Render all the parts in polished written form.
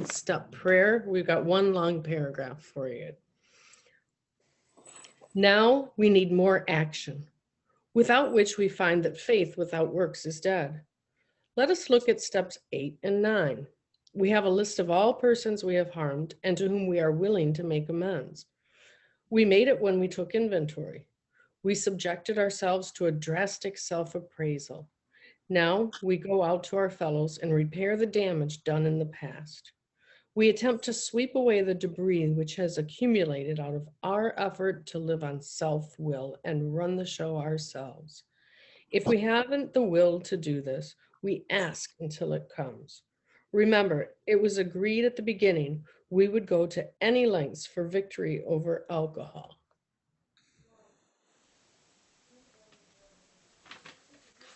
step prayer. We've got one long paragraph for you. Now we need more action, without which we find that faith without works is dead. Let us look at steps 8 and 9. We have a list of all persons we have harmed and to whom we are willing to make amends. We made it when we took inventory. We subjected ourselves to a drastic self-appraisal. Now we go out to our fellows and repair the damage done in the past. We attempt to sweep away the debris which has accumulated out of our effort to live on self-will and run the show ourselves. If we haven't the will to do this, we ask until it comes. Remember, it was agreed at the beginning we would go to any lengths for victory over alcohol.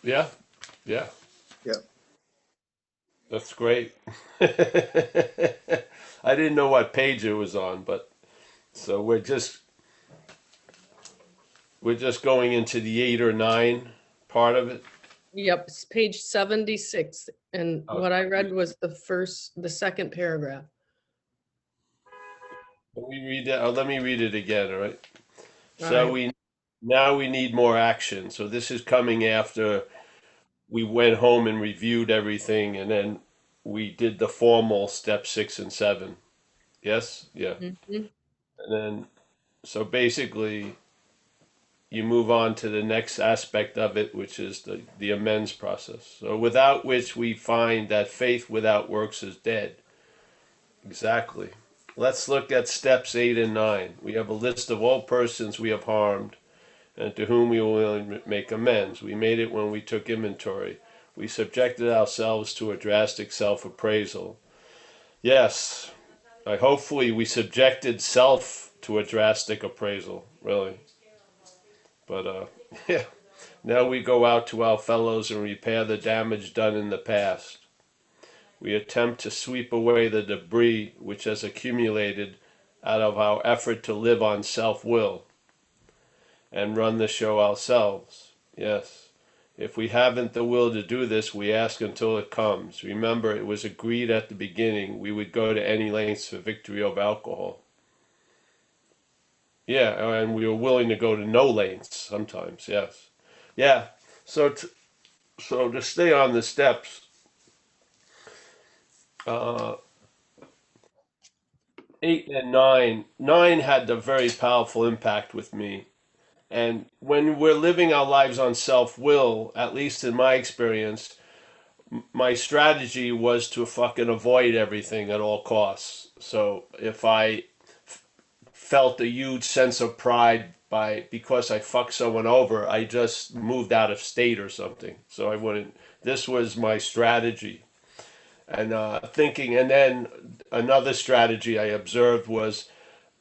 Yeah, yeah, Yeah. that's great. I didn't know what page it was on, but so we're just going into the 8 or 9 part of it. Yep, it's page 76. And Oh, what I read was the second paragraph. let me read that. Oh, let me read it again. All right. All So right. now we need more action. So this is coming after we went home and reviewed everything, and then we did the formal step 6 and 7. Yes, yeah, Mhm. and then so basically you move on to the next aspect of it, which is the amends process. So without which we find that faith without works is dead. Exactly. Let's look at steps 8 and 9. We have a list of all persons we have harmed and to whom we will make amends. We made it when we took inventory. We subjected ourselves to a drastic self-appraisal. Yes, hopefully we subjected self to a drastic appraisal, really. But yeah, now we go out to our fellows and repair the damage done in the past. We attempt to sweep away the debris which has accumulated out of our effort to live on self-will and run the show ourselves. Yes. If we haven't the will to do this, we ask until it comes. Remember, it was agreed at the beginning we would go to any lengths for victory over alcohol. Yeah, and we were willing to go to no lengths sometimes, yes. Yeah, so to stay on the steps, uh, 8 and 9, 9 had a very powerful impact with me. And when we're living our lives on self-will, at least in my experience, my strategy was to fucking avoid everything at all costs. So if I felt a huge sense of pride because I fucked someone over, I just moved out of state or something. So I wouldn't. This was my strategy, and thinking. And then another strategy I observed was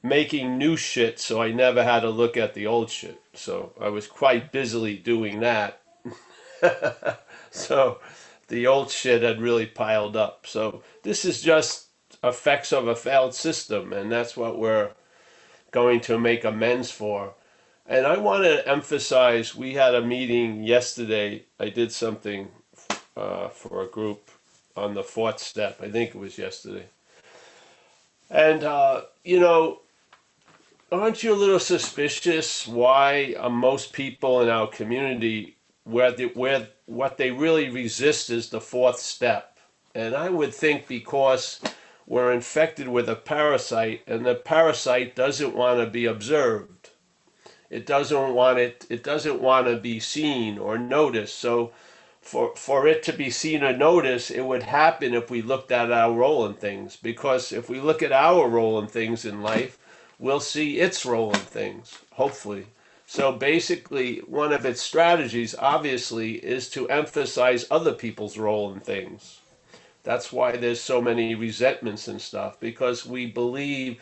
making new shit, so I never had to look at the old shit. So I was quite busily doing that. So the old shit had really piled up. So this is just effects of a failed system, and that's what we're going to make amends for. And I want to emphasize, we had a meeting yesterday. I did something for a group on the 4th step. I think it was yesterday. And, aren't you a little suspicious why most people in our community, where what they really resist is the 4th step? And I would think because we're infected with a parasite, and the parasite doesn't want to be observed. It doesn't want it. It doesn't want to be seen or noticed. So, for it to be seen or noticed, it would happen if we looked at our role in things. Because if we look at our role in things in life, we'll see its role in things. Hopefully. So basically, one of its strategies, obviously, is to emphasize other people's role in things. That's why there's so many resentments and stuff, because we believe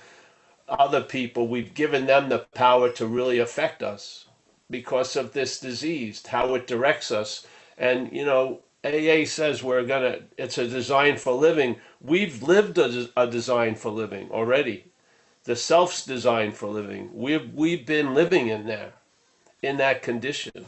other people, we've given them the power to really affect us because of this disease, how it directs us. And, AA says it's a design for living. We've lived a design for living already. The self's design for living. We've been living in there, in that condition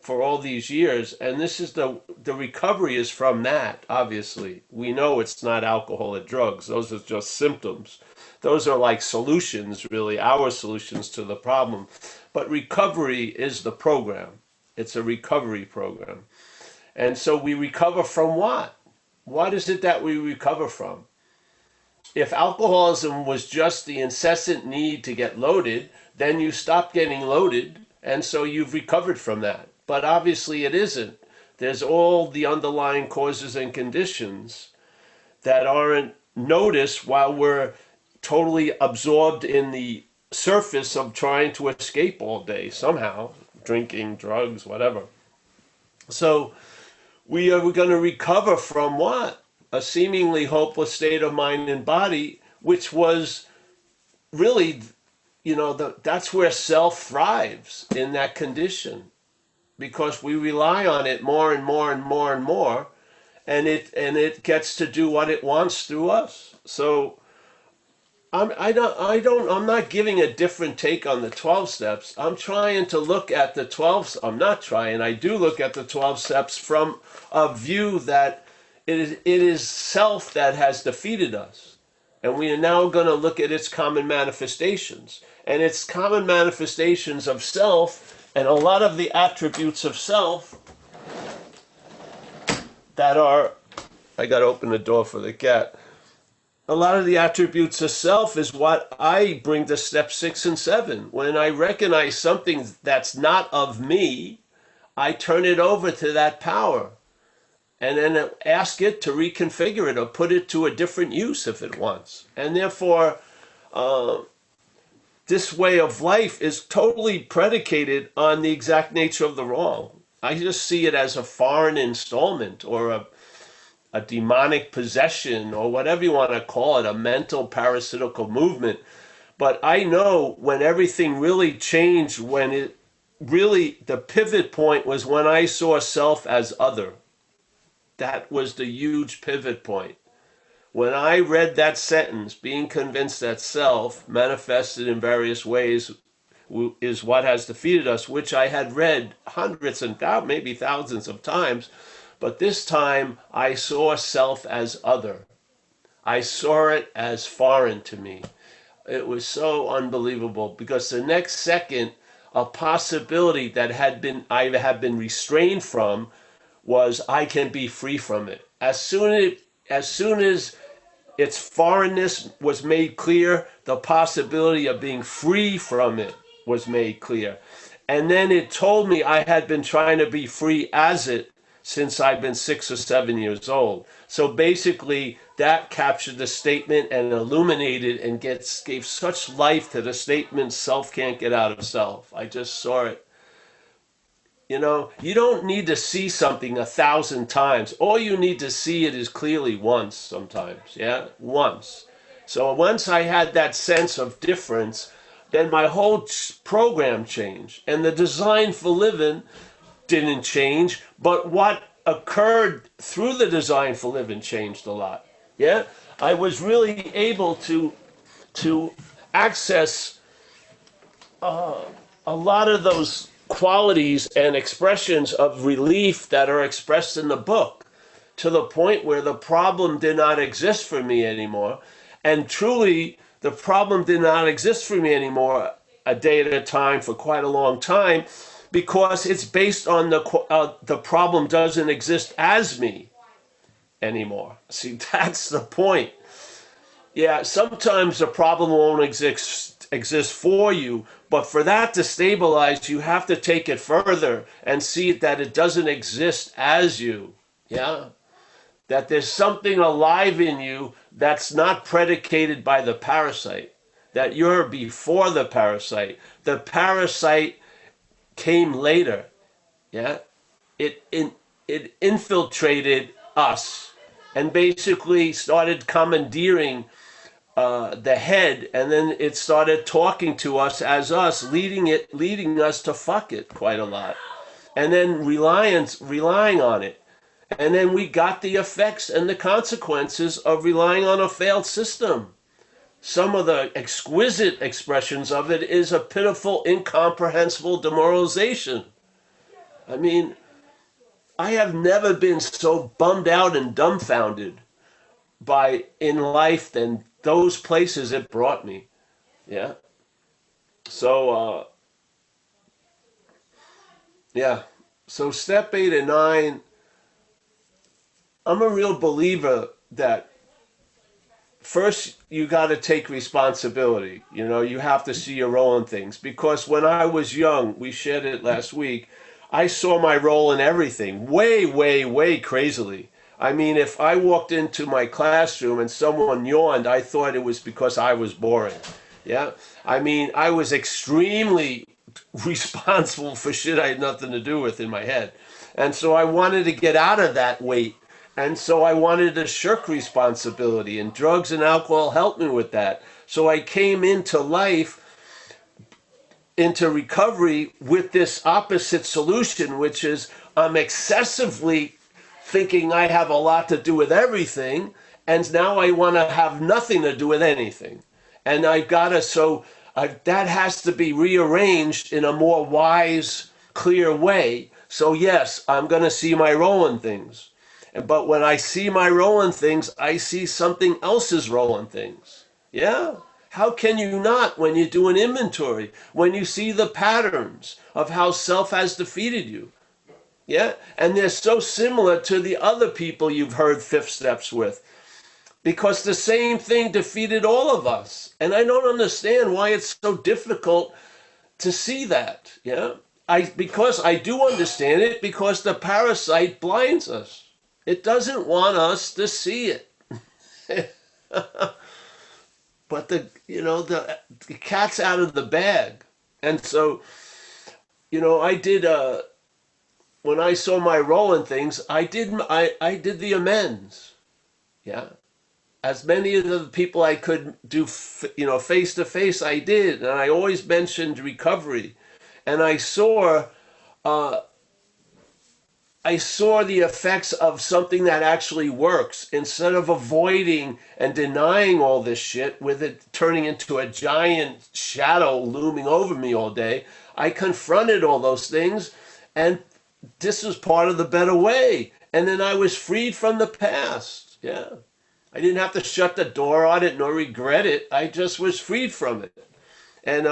for all these years, and this is the recovery is from that. Obviously, we know it's not alcohol or drugs; those are just symptoms. Those are like solutions, really, our solutions to the problem. But recovery is the program. It's a recovery program, and so we recover from what? What is it that we recover from? If alcoholism was just the incessant need to get loaded, then you stop getting loaded, and so you've recovered from that. But obviously it isn't. There's all the underlying causes and conditions that aren't noticed while we're totally absorbed in the surface of trying to escape all day somehow, drinking, drugs, whatever. So we are going to recover from what? A seemingly hopeless state of mind and body, which was really, that's where self thrives, in that condition, because we rely on it more and more and more and more, and it gets to do what it wants through us. So I'm not giving a different take on the 12 steps. I'm trying to look at the 12. I'm not trying. I do look at the 12 steps from a view that it is self that has defeated us. And we are now going to look at its common manifestations. And its common manifestations of self, and a lot of the attributes of self that are, I got to open the door for the cat. A lot of the attributes of self is what I bring to step 6 and 7. When I recognize something that's not of me, I turn it over to that power and then ask it to reconfigure it or put it to a different use if it wants. And therefore, this way of life is totally predicated on the exact nature of the wrong. I just see it as a foreign installment, or a demonic possession, or whatever you want to call it, a mental parasitical movement. But I know when everything really changed, when it really, the pivot point was when I saw self as other. That was the huge pivot point. When I read that sentence, being convinced that self, manifested in various ways, is what has defeated us, which I had read hundreds and maybe thousands of times, but this time I saw self as other. I saw it as foreign to me. It was so unbelievable, because the next second, a possibility that I had been restrained from was I can be free from it. As soon as its foreignness was made clear, the possibility of being free from it was made clear. And then it told me I had been trying to be free as it since I've been 6 or 7 years old. So basically, that captured the statement and illuminated and gave such life to the statement, self can't get out of self. I just saw it. You don't need to see something 1,000 times. All you need to see it is clearly once sometimes, yeah? Once. So once I had that sense of difference, then my whole program changed. And the design for living didn't change, but what occurred through the design for living changed a lot. Yeah, I was really able to access a lot of those qualities and expressions of relief that are expressed in the book, to the point where the problem did not exist for me anymore. And truly, the problem did not exist for me anymore a day at a time for quite a long time, because it's based on the problem doesn't exist as me anymore. See, that's the point. Yeah, sometimes the problem won't exist for you, but for that to stabilize, you have to take it further and see that it doesn't exist as you. Yeah, that there's something alive in you that's not predicated by the parasite, that you're before the parasite. The parasite came later. Yeah, it infiltrated us and basically started commandeering the head, and then it started talking to us as us, leading us to fuck it quite a lot, and then relying on it. And then we got the effects and the consequences of relying on a failed system. Some of the exquisite expressions of it is a pitiful, incomprehensible demoralization. I mean, I have never been so bummed out and dumbfounded by in life than those places it brought me. Yeah. So, yeah. So step 8 and 9, I'm a real believer that first you got to take responsibility. You have to see your role in things. Because when I was young, we shared it last week, I saw my role in everything way, way, way crazily. I mean, if I walked into my classroom and someone yawned, I thought it was because I was boring. Yeah. I mean, I was extremely responsible for shit I had nothing to do with in my head. And so I wanted to get out of that weight. And so I wanted to shirk responsibility, and drugs and alcohol helped me with that. So I came into life, into recovery, with this opposite solution, which is I'm excessively thinking I have a lot to do with everything, and now I want to have nothing to do with anything. And I've got to, that has to be rearranged in a more wise, clear way. So yes, I'm going to see my role in things. But when I see my role in things, I see something else's role in things. Yeah? How can you not when you do an inventory, when you see the patterns of how self has defeated you? Yeah? And they're so similar to the other people you've heard fifth steps with. Because the same thing defeated all of us. And I don't understand why it's so difficult to see that. Yeah? Because I do understand it, because the parasite blinds us. It doesn't want us to see it. But the cat's out of the bag. And so, I did when I saw my role in things, I did the amends. Yeah. As many of the people I could do, face to face, I did. And I always mentioned recovery. And I saw the effects of something that actually works, instead of avoiding and denying all this shit with it turning into a giant shadow looming over me all day. I confronted all those things, and this was part of the better way. And then I was freed from the past. Yeah. I didn't have to shut the door on it nor regret it. I just was freed from it. And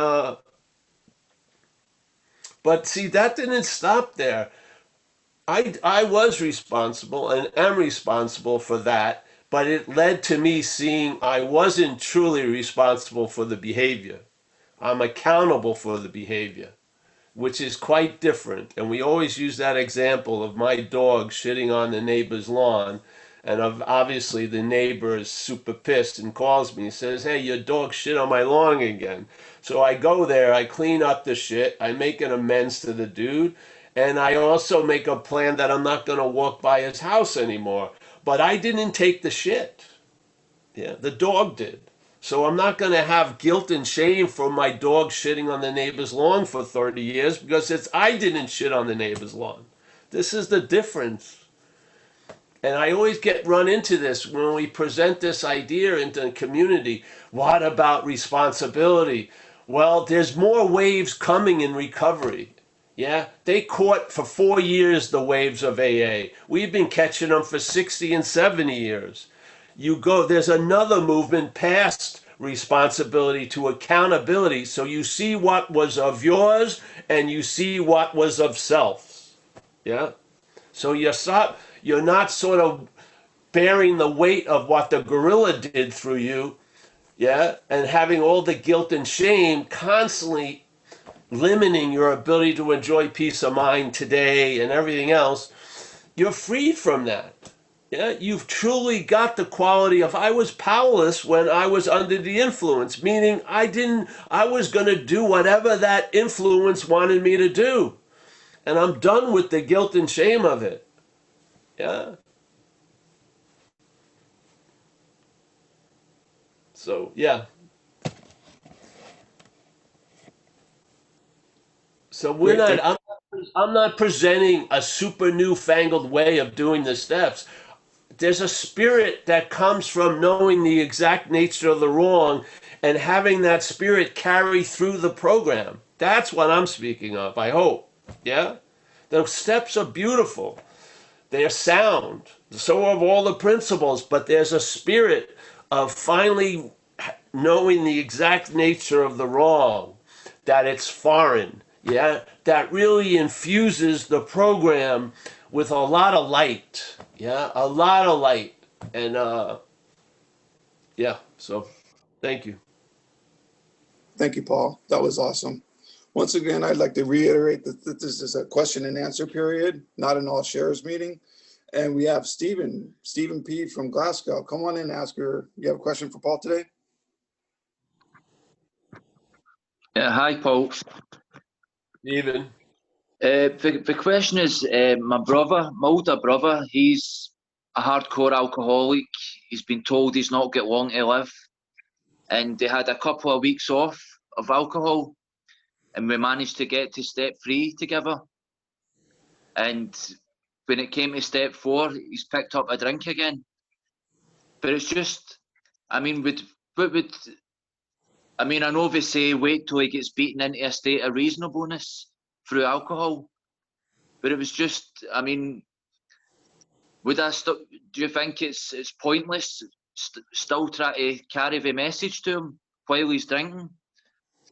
but see, that didn't stop there. I was responsible and am responsible for that, but it led to me seeing I wasn't truly responsible for the behavior. I'm accountable for the behavior, which is quite different. And we always use that example of my dog shitting on the neighbor's lawn. And obviously the neighbor is super pissed and calls me and says, "Hey, your dog shit on my lawn again." So I go there, I clean up the shit, I make an amends to the dude, and I also make a plan that I'm not going to walk by his house anymore. But I didn't take the shit. Yeah, the dog did. So I'm not going to have guilt and shame for my dog shitting on the neighbor's lawn for 30 years because I didn't shit on the neighbor's lawn. This is the difference. And I always get run into this when we present this idea into the community. What about responsibility? Well, there's more waves coming in recovery. Yeah, they caught for 4 years the waves of AA. We've been catching them for 60 and 70 years. There's another movement past responsibility to accountability. So you see what was of yours and you see what was of self. Yeah. So you're not sort of bearing the weight of what the gorilla did through you. Yeah. And having all the guilt and shame constantly limiting your ability to enjoy peace of mind today and everything else. You're freed from that. Yeah, you've truly got the quality of I was powerless when I was under the influence, meaning I was going to do whatever that influence wanted me to do. And I'm done with the guilt and shame of it. Yeah. So, yeah. So I'm not presenting a super newfangled way of doing the steps. There's a spirit that comes from knowing the exact nature of the wrong and having that spirit carry through the program. That's what I'm speaking of, I hope. Yeah? The steps are beautiful. They're sound. So are all the principles, but there's a spirit of finally knowing the exact nature of the wrong, that it's foreign, yeah, that really infuses the program with a lot of light, yeah, a lot of light. And yeah, so thank you. Thank you, Paul. That was awesome. Once again, I'd like to reiterate that this is a question and answer period, not an all shares meeting. And we have Stephen P. from Glasgow. Come on in, ask her. You have a question for Paul today? Yeah, hi, Paul. Even The question is, my older brother, he's a hardcore alcoholic. He's been told he's not got long to live, and they had a couple of weeks off of alcohol, and we managed to get to step 3 together. And when it came to step 4, he's picked up a drink again. But it's just, I mean, I know they say wait till he gets beaten into a state of reasonableness through alcohol. But it was just, I mean, would I do you think it's pointless still try to carry the message to him while he's drinking?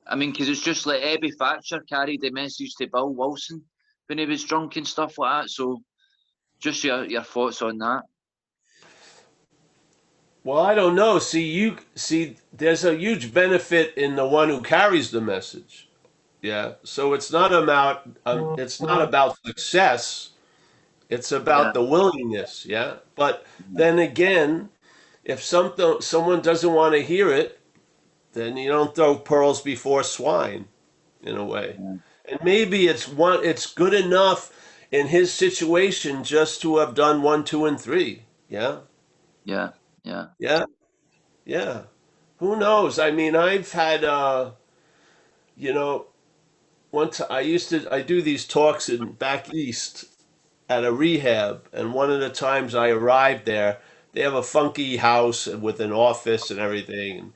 I mean, because it's just like Ebby Thatcher carried the message to Bill Wilson when he was drunk and stuff like that. So just your thoughts on that. well, I don't know. See, there's a huge benefit in the one who carries the message. Yeah. So it's not about success. It's Yeah, about the willingness. Yeah. But then again, if someone doesn't want to hear it, then you don't throw pearls before swine, in a way. yeah, And maybe it's good enough in his situation just to have done 1, 2, and 3. Yeah. yeah, yeah. Yeah. Yeah. Who knows? I mean, I've had you know, once I do these talks in back east at a rehab, and one of the times I arrived there, they have a funky house with an office and everything. And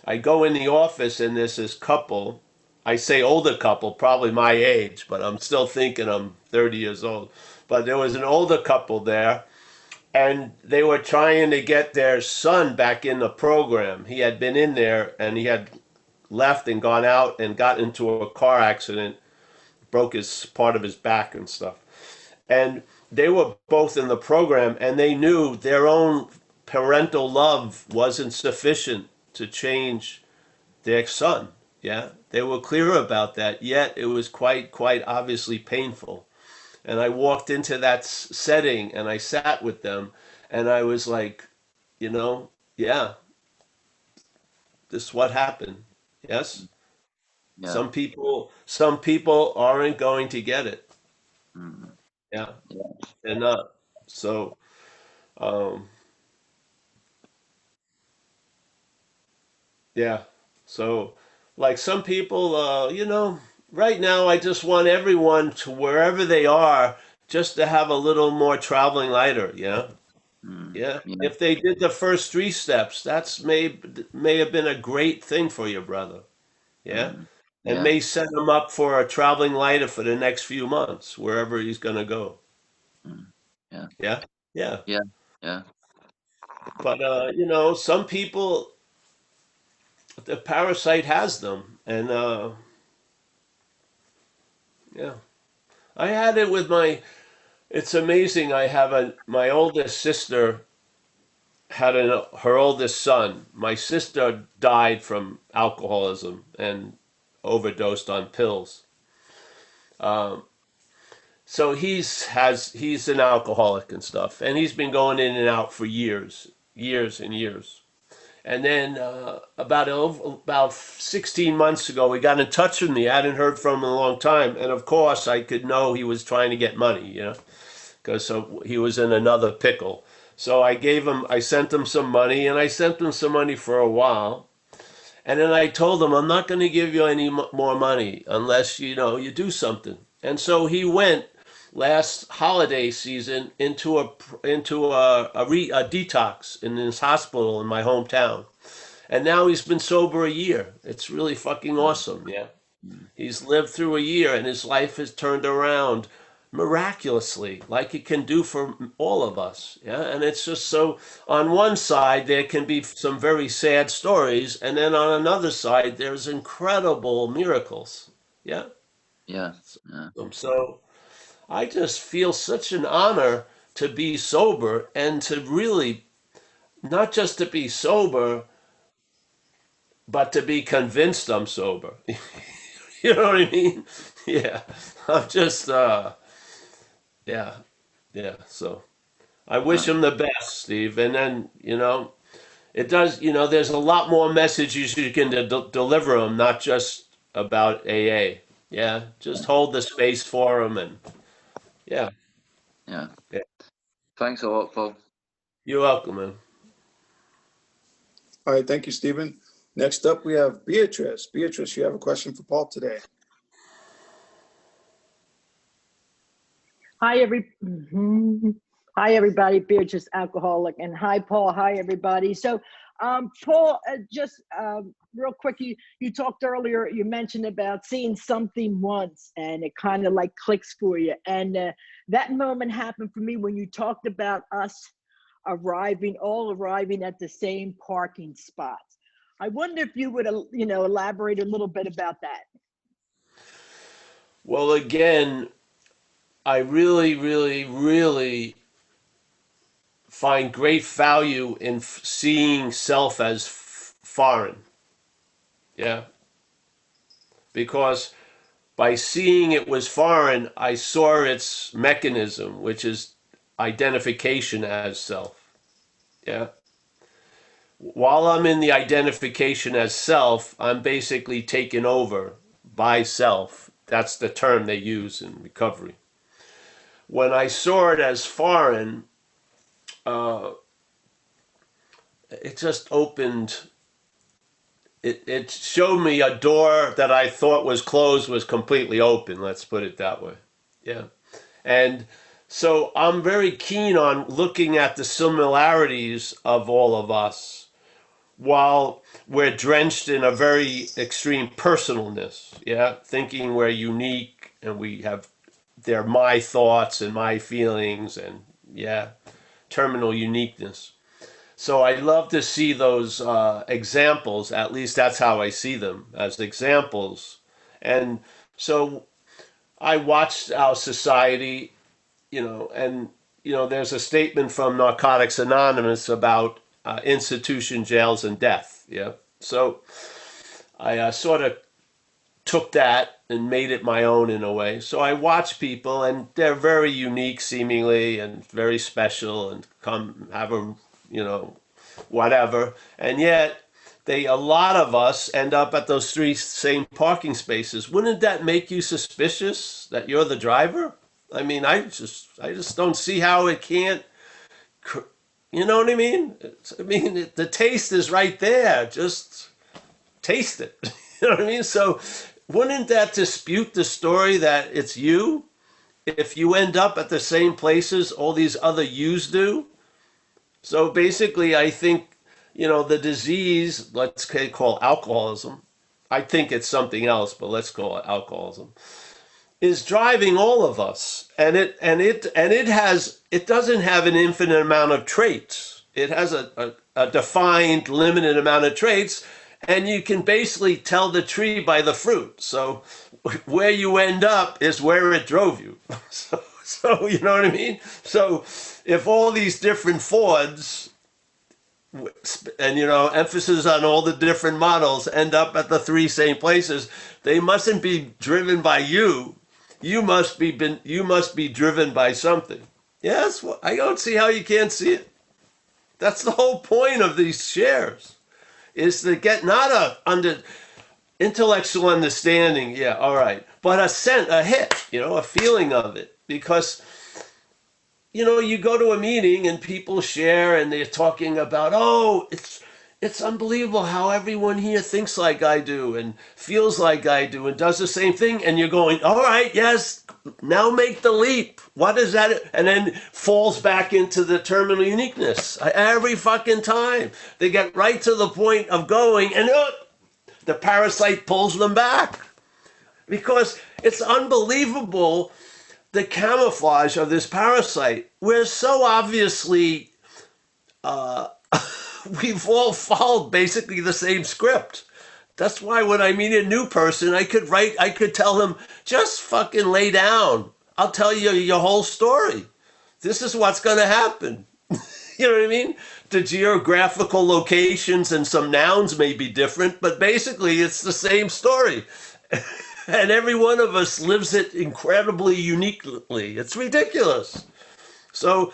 I go in the office, and there's this couple. I say older couple, probably my age, but I'm still thinking I'm 30 years old. But there was an older couple there, and they were trying to get their son back in the program. He had been in there, and he had left and gone out and got into a car accident, broke his part of his back and stuff. And they were both in the program, and they knew their own parental love wasn't sufficient to change their son. Yeah, they were clear about that. Yet it was quite obviously painful. And I walked into that setting, and I sat with them, and I was like, yeah, this is what happened. Yes, Yeah. some people aren't going to get it. Mm, Yeah, yeah. they're not. So, um, yeah. So, like some people, right now I just want everyone to wherever they are, just to have a little more traveling lighter. Yeah, yeah. Yeah. If they did the first 3 steps, that's may have been a great thing for your brother. Yeah, Mm, and yeah. may set him up for a traveling lighter for the next few months, wherever he's gonna go. Mm, yeah. Yeah, yeah. Yeah. Yeah. But some people, the parasite has them, and yeah, I had it with my. It's amazing. I have my oldest sister had her oldest son. My sister died from alcoholism and overdosed on pills. Um, so he's an alcoholic and stuff, and he's been going in and out for years and years. And then about 16 months ago, we got in touch with me. I hadn't heard from him in a long time, and of course, I could know he was trying to get money, because so he was in another pickle. So I sent him some money, and I sent him some money for a while, and then I told him I'm not going to give you any more money unless you do something. And so he went last holiday season into a detox in this hospital in my hometown, and now he's been sober a year. It's really fucking awesome. Yeah, Mm, he's lived through a year, and his life has turned around. miraculously, like it can do for all of us. Yeah. And it's just so, on one side, there can be some very sad stories, and then on another side, there's incredible miracles. Yeah. Yeah. Yeah. So I just feel such an honor to be sober, and to really, not just to be sober, but to be convinced I'm sober. You know what I mean? Yeah. I'm just, yeah, yeah. So I wish him the best, Steve. And then, it does, there's a lot more messages you can deliver him, not just about AA. Yeah. Just hold the space for him. And yeah. Yeah. Yeah. Thanks a lot, Paul. You're welcome, man. All right, thank you, Stephen. Next up, we have Beatrice. Beatrice, you have a question for Paul today. Hi, everybody. Beatrice, alcoholic, and hi, Paul. Hi, everybody. So, Paul, just real quick, you talked earlier. You mentioned about seeing something once, and it kind of like clicks for you. And that moment happened for me when you talked about us all arriving at the same parking spots. I wonder if you would, elaborate a little bit about that. Well, again, I really, really, really find great value in seeing self as foreign. Yeah. Because by seeing it was foreign, I saw its mechanism, which is identification as self. Yeah. While I'm in the identification as self, I'm basically taken over by self. That's the term they use in recovery. When I saw it as foreign, it just opened, it showed me a door that I thought was closed was completely open. Let's put it that way. Yeah. And so I'm very keen on looking at the similarities of all of us while we're drenched in a very extreme personalness. Yeah. Thinking we're unique and they're my thoughts and my feelings and yeah, terminal uniqueness. So I love to see those examples. At least that's how I see them, as examples. And so I watched our society, and there's a statement from Narcotics Anonymous about institution, jails, and death. Yeah. So I sort of took that and made it my own in a way. So I watch people, and they're very unique, seemingly, and very special, and come have a, whatever. And yet, a lot of us end up at those three same parking spaces. Wouldn't that make you suspicious that you're the driver? I mean, I just don't see how it can't. You know what I mean? The taste is right there. Just taste it. You know what I mean? So wouldn't that dispute the story that it's you? If you end up at the same places all these other yous do? So basically, I think, the disease, let's call alcoholism. I think it's something else, but let's call it alcoholism, is driving all of us. And it doesn't have an infinite amount of traits. It has a defined, limited amount of traits. And you can basically tell the tree by the fruit. So where you end up is where it drove you. So you know what I mean? So if all these different Fords and, emphasis on all the different models end up at the three same places, they mustn't be driven by you. You must be driven by something. Yes, well, I don't see how you can't see it. That's the whole point of these shares. Is to get not a intellectual understanding, yeah, all right, but a hit, a feeling of it. Because, you go to a meeting and people share and they're talking about, oh, it's unbelievable how everyone here thinks like I do and feels like I do and does the same thing. And you're going, all right, yes, now make the leap. What is that? And then falls back into the terminal uniqueness. Every fucking time. They get right to the point of going and the parasite pulls them back. Because it's unbelievable the camouflage of this parasite. We're so obviously, we've all followed basically the same script. That's why when I meet a new person, I could tell him, just fucking lay down. I'll tell you your whole story. This is what's going to happen. You know what I mean? The geographical locations and some nouns may be different, but basically it's the same story. And every one of us lives it incredibly uniquely. It's ridiculous. So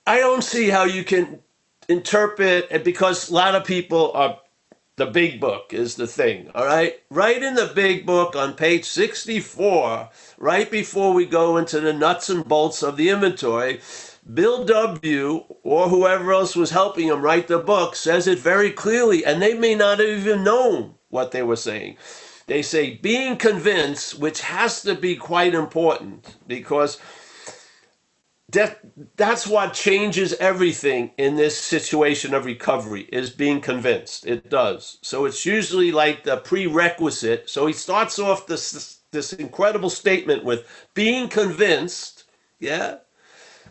I don't see how you can interpret, because a lot of people are, the big book is the thing, all right? Right in the big book on page 64, right before we go into the nuts and bolts of the inventory, Bill W., or whoever else was helping him write the book, says it very clearly, and they may not have even known what they were saying. They say being convinced, which has to be quite important, because that's what changes everything in this situation of recovery, is being convinced. It does. So it's usually like the prerequisite. So he starts off this incredible statement with being convinced, yeah,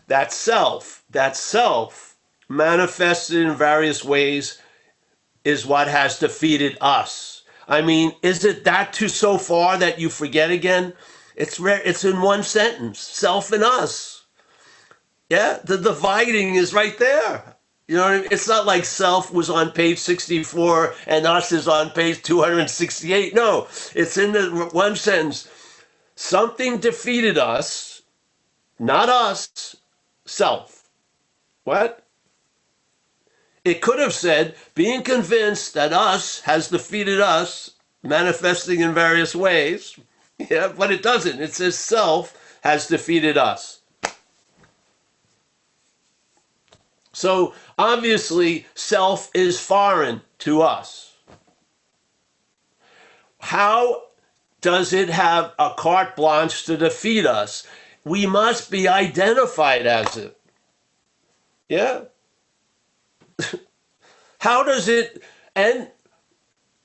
that self manifested in various ways is what has defeated us. I mean, is it that too so far that you forget again? It's in one sentence, self and us. Yeah, the dividing is right there. You know what I mean? It's not like self was on page 64 and us is on page 268. No, it's in the one sentence. Something defeated us, not us, self. What? It could have said, being convinced that us has defeated us, manifesting in various ways. Yeah, but it doesn't. It says self has defeated us. So obviously, self is foreign to us. How does it have a carte blanche to defeat us? We must be identified as it. Yeah? How does it, and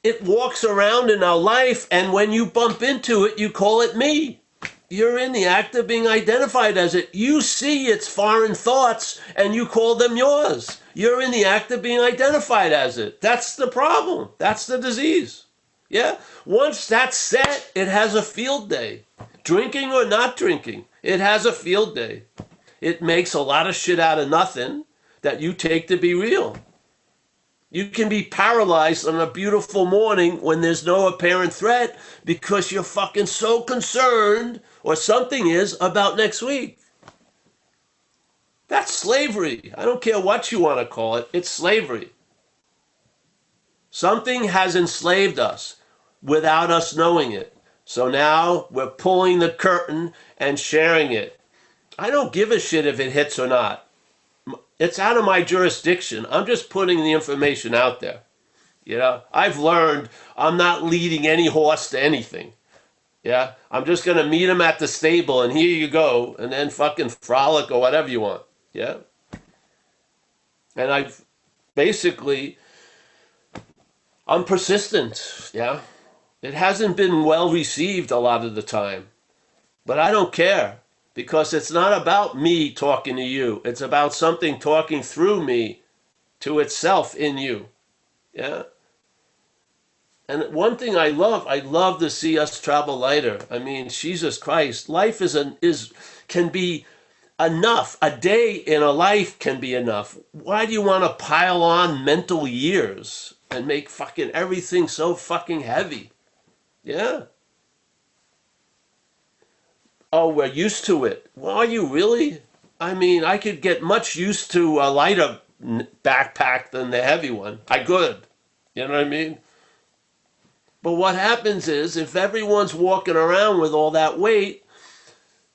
it walks around in our life, and when you bump into it, you call it me. You're in the act of being identified as it. You see its foreign thoughts, and you call them yours. You're in the act of being identified as it. That's the problem. That's the disease. Yeah? Once that's set, it has a field day. Drinking or not drinking, it has a field day. It makes a lot of shit out of nothing that you take to be real. You can be paralyzed on a beautiful morning when there's no apparent threat because you're fucking so concerned, or something is, about next week. That's slavery. I don't care what you want to call it. It's slavery. Something has enslaved us without us knowing it. So now we're pulling the curtain and sharing it. I don't give a shit if it hits or not. It's out of my jurisdiction. I'm just putting the information out there. You know, I've learned I'm not leading any horse to anything. Yeah, I'm just going to meet him at the stable and here you go, and then fucking frolic or whatever you want. Yeah. And I've basically, I'm persistent. Yeah. It hasn't been well received a lot of the time, but I don't care. Because it's not about me talking to you. It's about something talking through me to itself in you. Yeah? And one thing I love to see us travel lighter. I mean, Jesus Christ, life can be enough. A day in a life can be enough. Why do you want to pile on mental years and make fucking everything so fucking heavy? Yeah? Oh, we're used to it. Well, are you really? I mean, I could get much used to a lighter backpack than the heavy one. I could. You know what I mean? But what happens is, if everyone's walking around with all that weight,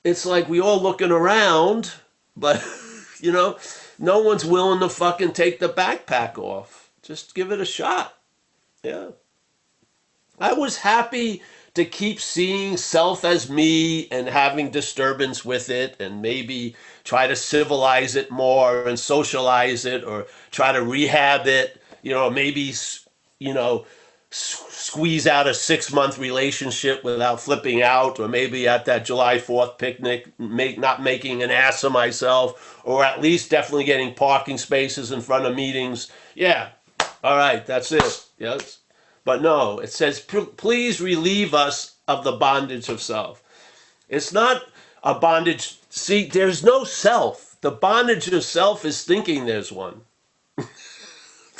it's like we all looking around, but, you know, no one's willing to fucking take the backpack off. Just give it a shot. Yeah. I was happy to keep seeing self as me and having disturbance with it and maybe try to civilize it more and socialize it or try to rehab it, you know, maybe, you know, squeeze out a 6-month relationship without flipping out, or maybe at that July 4th picnic, not making an ass of myself, or at least definitely getting parking spaces in front of meetings. Yeah, all right, that's it. Yes. But no, it says, please relieve us of the bondage of self. It's not a bondage. See, there's no self. The bondage of self is thinking there's one.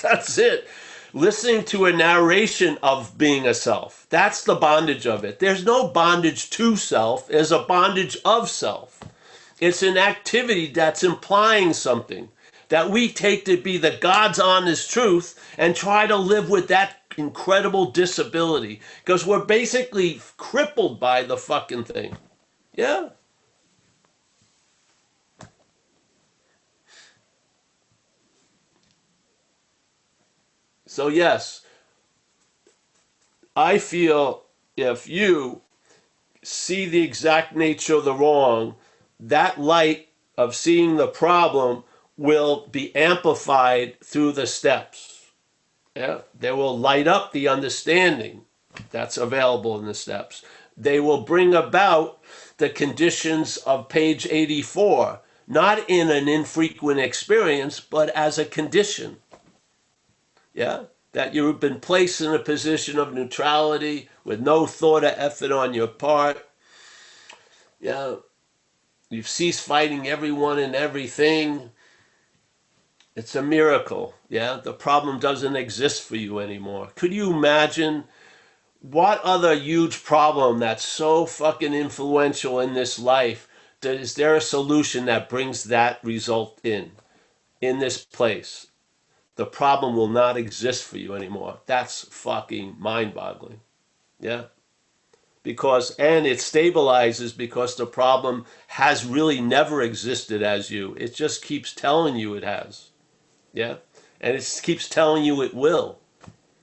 That's it. Listening to a narration of being a self. That's the bondage of it. There's no bondage to self. There's a bondage of self. It's an activity that's implying something that we take to be the God's honest truth and try to live with that incredible disability because we're basically crippled by the fucking thing. Yeah. So yes, I feel if you see the exact nature of the wrong, that light of seeing the problem will be amplified through the steps. Yeah, they will light up the understanding that's available in the steps. They will bring about the conditions of page 84, not in an infrequent experience, but as a condition. Yeah, that you've been placed in a position of neutrality with no thought or effort on your part. Yeah, you've ceased fighting everyone and everything. It's a miracle. Yeah, the problem doesn't exist for you anymore. Could you imagine what other huge problem that's so fucking influential in this life? Is there a solution that brings that result in this place? The problem will not exist for you anymore. That's fucking mind-boggling. Yeah. And it stabilizes because the problem has really never existed as you. It just keeps telling you it has. Yeah. And it keeps telling you it will.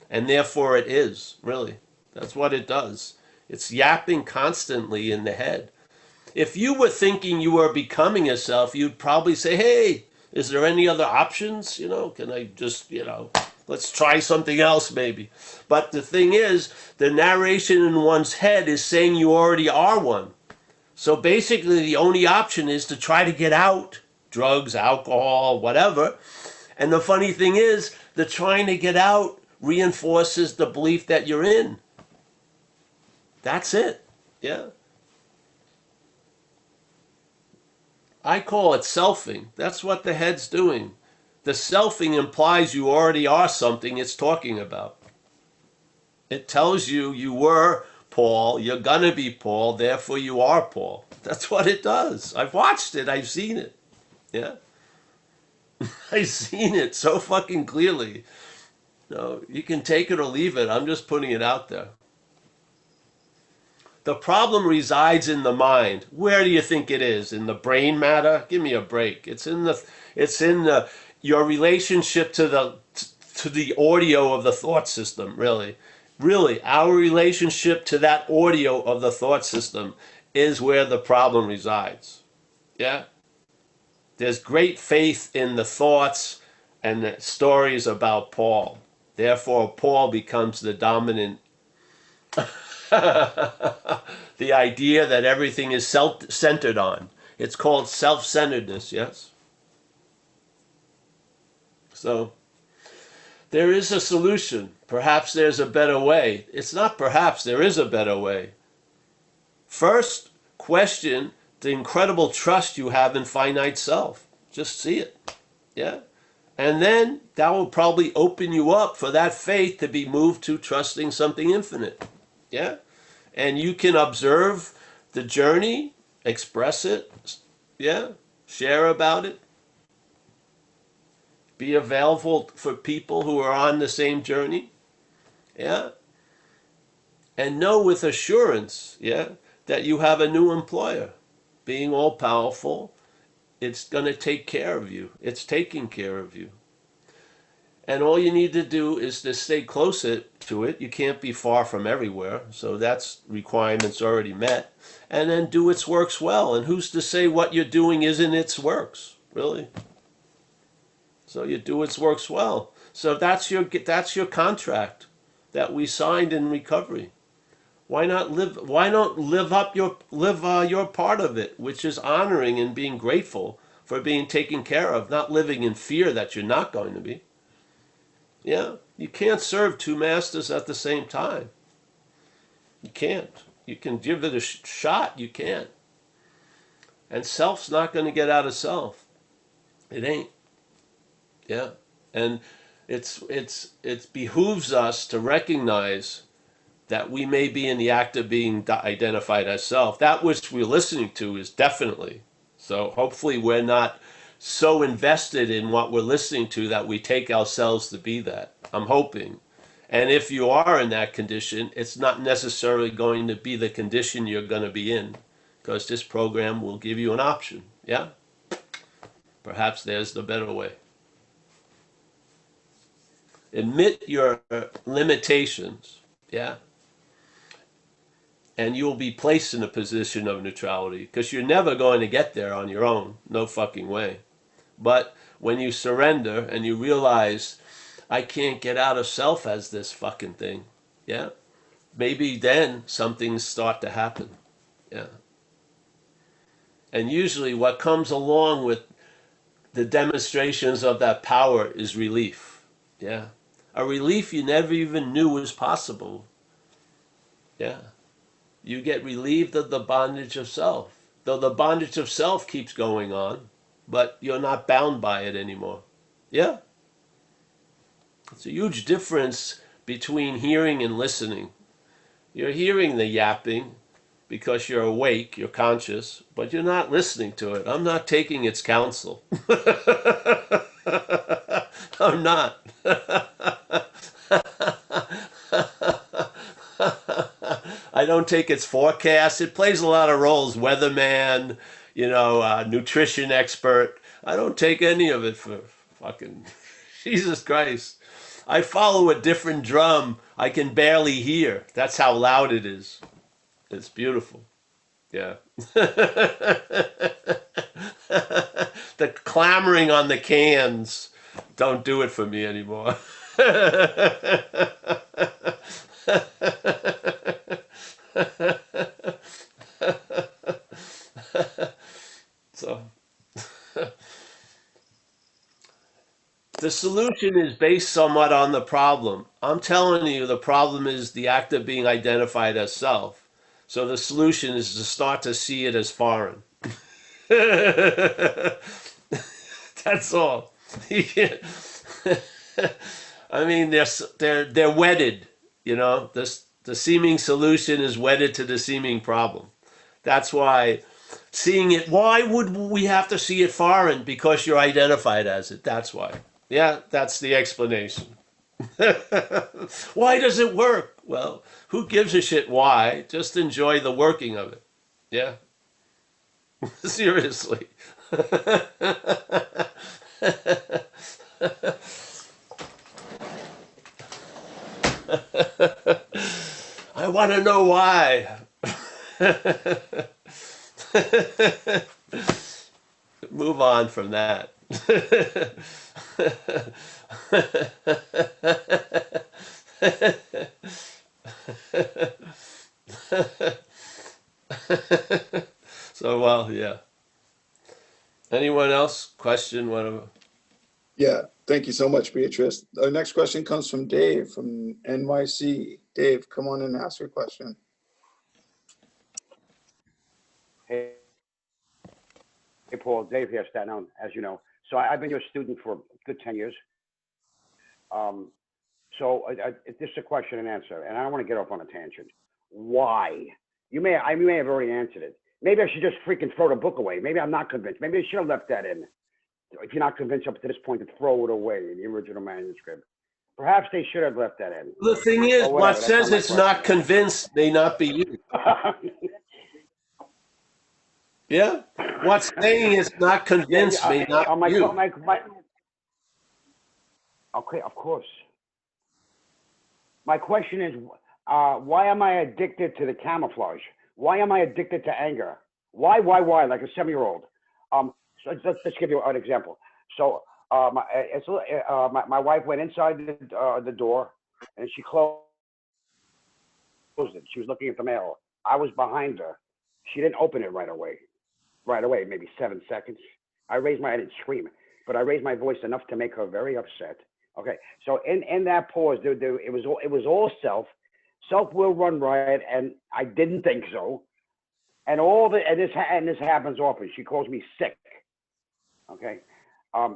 And therefore it is, really. That's what it does. It's yapping constantly in the head. If you were thinking you were becoming yourself, you'd probably say, hey, is there any other options? Can I just, let's try something else maybe. But the thing is, the narration in one's head is saying you already are one. So basically the only option is to try to get out. Drugs, alcohol, whatever. And the funny thing is, the trying to get out reinforces the belief that you're in. That's it. Yeah. I call it selfing. That's what the head's doing. The selfing implies you already are something it's talking about. It tells you you were Paul, you're gonna be Paul, therefore you are Paul. That's what it does. I've watched it, I've seen it. Yeah. I've seen it so fucking clearly. You can take it or leave it. I'm just putting it out there. The problem resides in the mind. Where do you think it is? In the brain matter? Give me a break. It's in your relationship to the audio of the thought system, really. Really, our relationship to that audio of the thought system is where the problem resides. Yeah? There's great faith in the thoughts and the stories about Paul. Therefore, Paul becomes the dominant the idea that everything is self-centered on. It's called self-centeredness, yes? So, there is a solution. Perhaps there's a better way. It's not perhaps, there is a better way. First, question the incredible trust you have in finite self. Just see it. Yeah? And then that will probably open you up for that faith to be moved to trusting something infinite. Yeah? And you can observe the journey, express it, yeah? Share about it. Be available for people who are on the same journey. Yeah? And know with assurance, yeah, that you have a new employer. Being all powerful, it's going to take care of you. It's taking care of you. And all you need to do is to stay closer to it. You can't be far from everywhere. So that's requirements already met. And then do its works well. And who's to say what you're doing isn't its works, really? So you do its works well. So that's your contract. that we signed in recovery. Why not live? Why not live your part of it, which is honoring and being grateful for being taken care of, not living in fear that you're not going to be. Yeah, you can't serve two masters at the same time. You can't. You can give it a shot. You can't. And self's not going to get out of self. It ain't. Yeah, and it behooves us to recognize that we may be in the act of being identified as self. That which we're listening to is definitely. So hopefully we're not so invested in what we're listening to that we take ourselves to be that. I'm hoping. And if you are in that condition, it's not necessarily going to be the condition you're going to be in, because this program will give you an option. Yeah? Perhaps there's the better way. Admit your limitations. Yeah? And you'll be placed in a position of neutrality, because you're never going to get there on your own. No fucking way. But when you surrender and you realize, I can't get out of self as this fucking thing, yeah, maybe then some things start to happen. Yeah. And usually what comes along with the demonstrations of that power is relief. Yeah. A relief you never even knew was possible. Yeah. You get relieved of the bondage of self. Though the bondage of self keeps going on, but you're not bound by it anymore. Yeah? It's a huge difference between hearing and listening. You're hearing the yapping because you're awake, you're conscious, but you're not listening to it. I'm not taking its counsel. I'm not. I don't take its forecast. It plays a lot of roles. Weatherman, nutrition expert. I don't take any of it for fucking Jesus Christ. I follow a different drum I can barely hear. That's how loud it is. It's beautiful. Yeah. The clamoring on the cans don't do it for me anymore. So the solution is based somewhat on the problem. I'm telling you, the problem is the act of being identified as self. So the solution is to start to see it as foreign. That's all. I mean, they're wedded. The seeming solution is wedded to the seeming problem. That's why seeing it. Why would we have to see it foreign? Because you're identified as it. That's why. Yeah, that's the explanation. Why does it work? Well, who gives a shit why? Just enjoy the working of it. Yeah. Seriously. I want to know why. Move on from that. So, well, yeah. Anyone else? Question, whatever. Yeah, thank you so much, Beatrice. Our next question comes from Dave from NYC. Dave, come on and ask your question. Hey, Paul, Dave here, Staten Island, as you know. So I've been your student for a good 10 years. This is a question and answer, and I don't want to get off on a tangent. Why? I may have already answered it. Maybe I should just freaking throw the book away. Maybe I'm not convinced. Maybe I should have left that in. If you're not convinced up to this point, to throw it away, the original manuscript. Perhaps they should have left that in. The thing is, what says it's not convinced may not be you. Yeah? What's saying it's not convinced may not be you. Okay, of course. My question is, why am I addicted to the camouflage? Why am I addicted to anger? Why, like a 7-year-old? So let's give you an example. So my wife went inside the door and she closed closed it. She was looking at the mail. I was behind her. She didn't open it right away. Right away, maybe 7 seconds. I didn't scream, but I raised my voice enough to make her very upset. Okay, so in that pause, it was all self will run riot, and I didn't think so. And this happens often. She calls me sick. Okay, I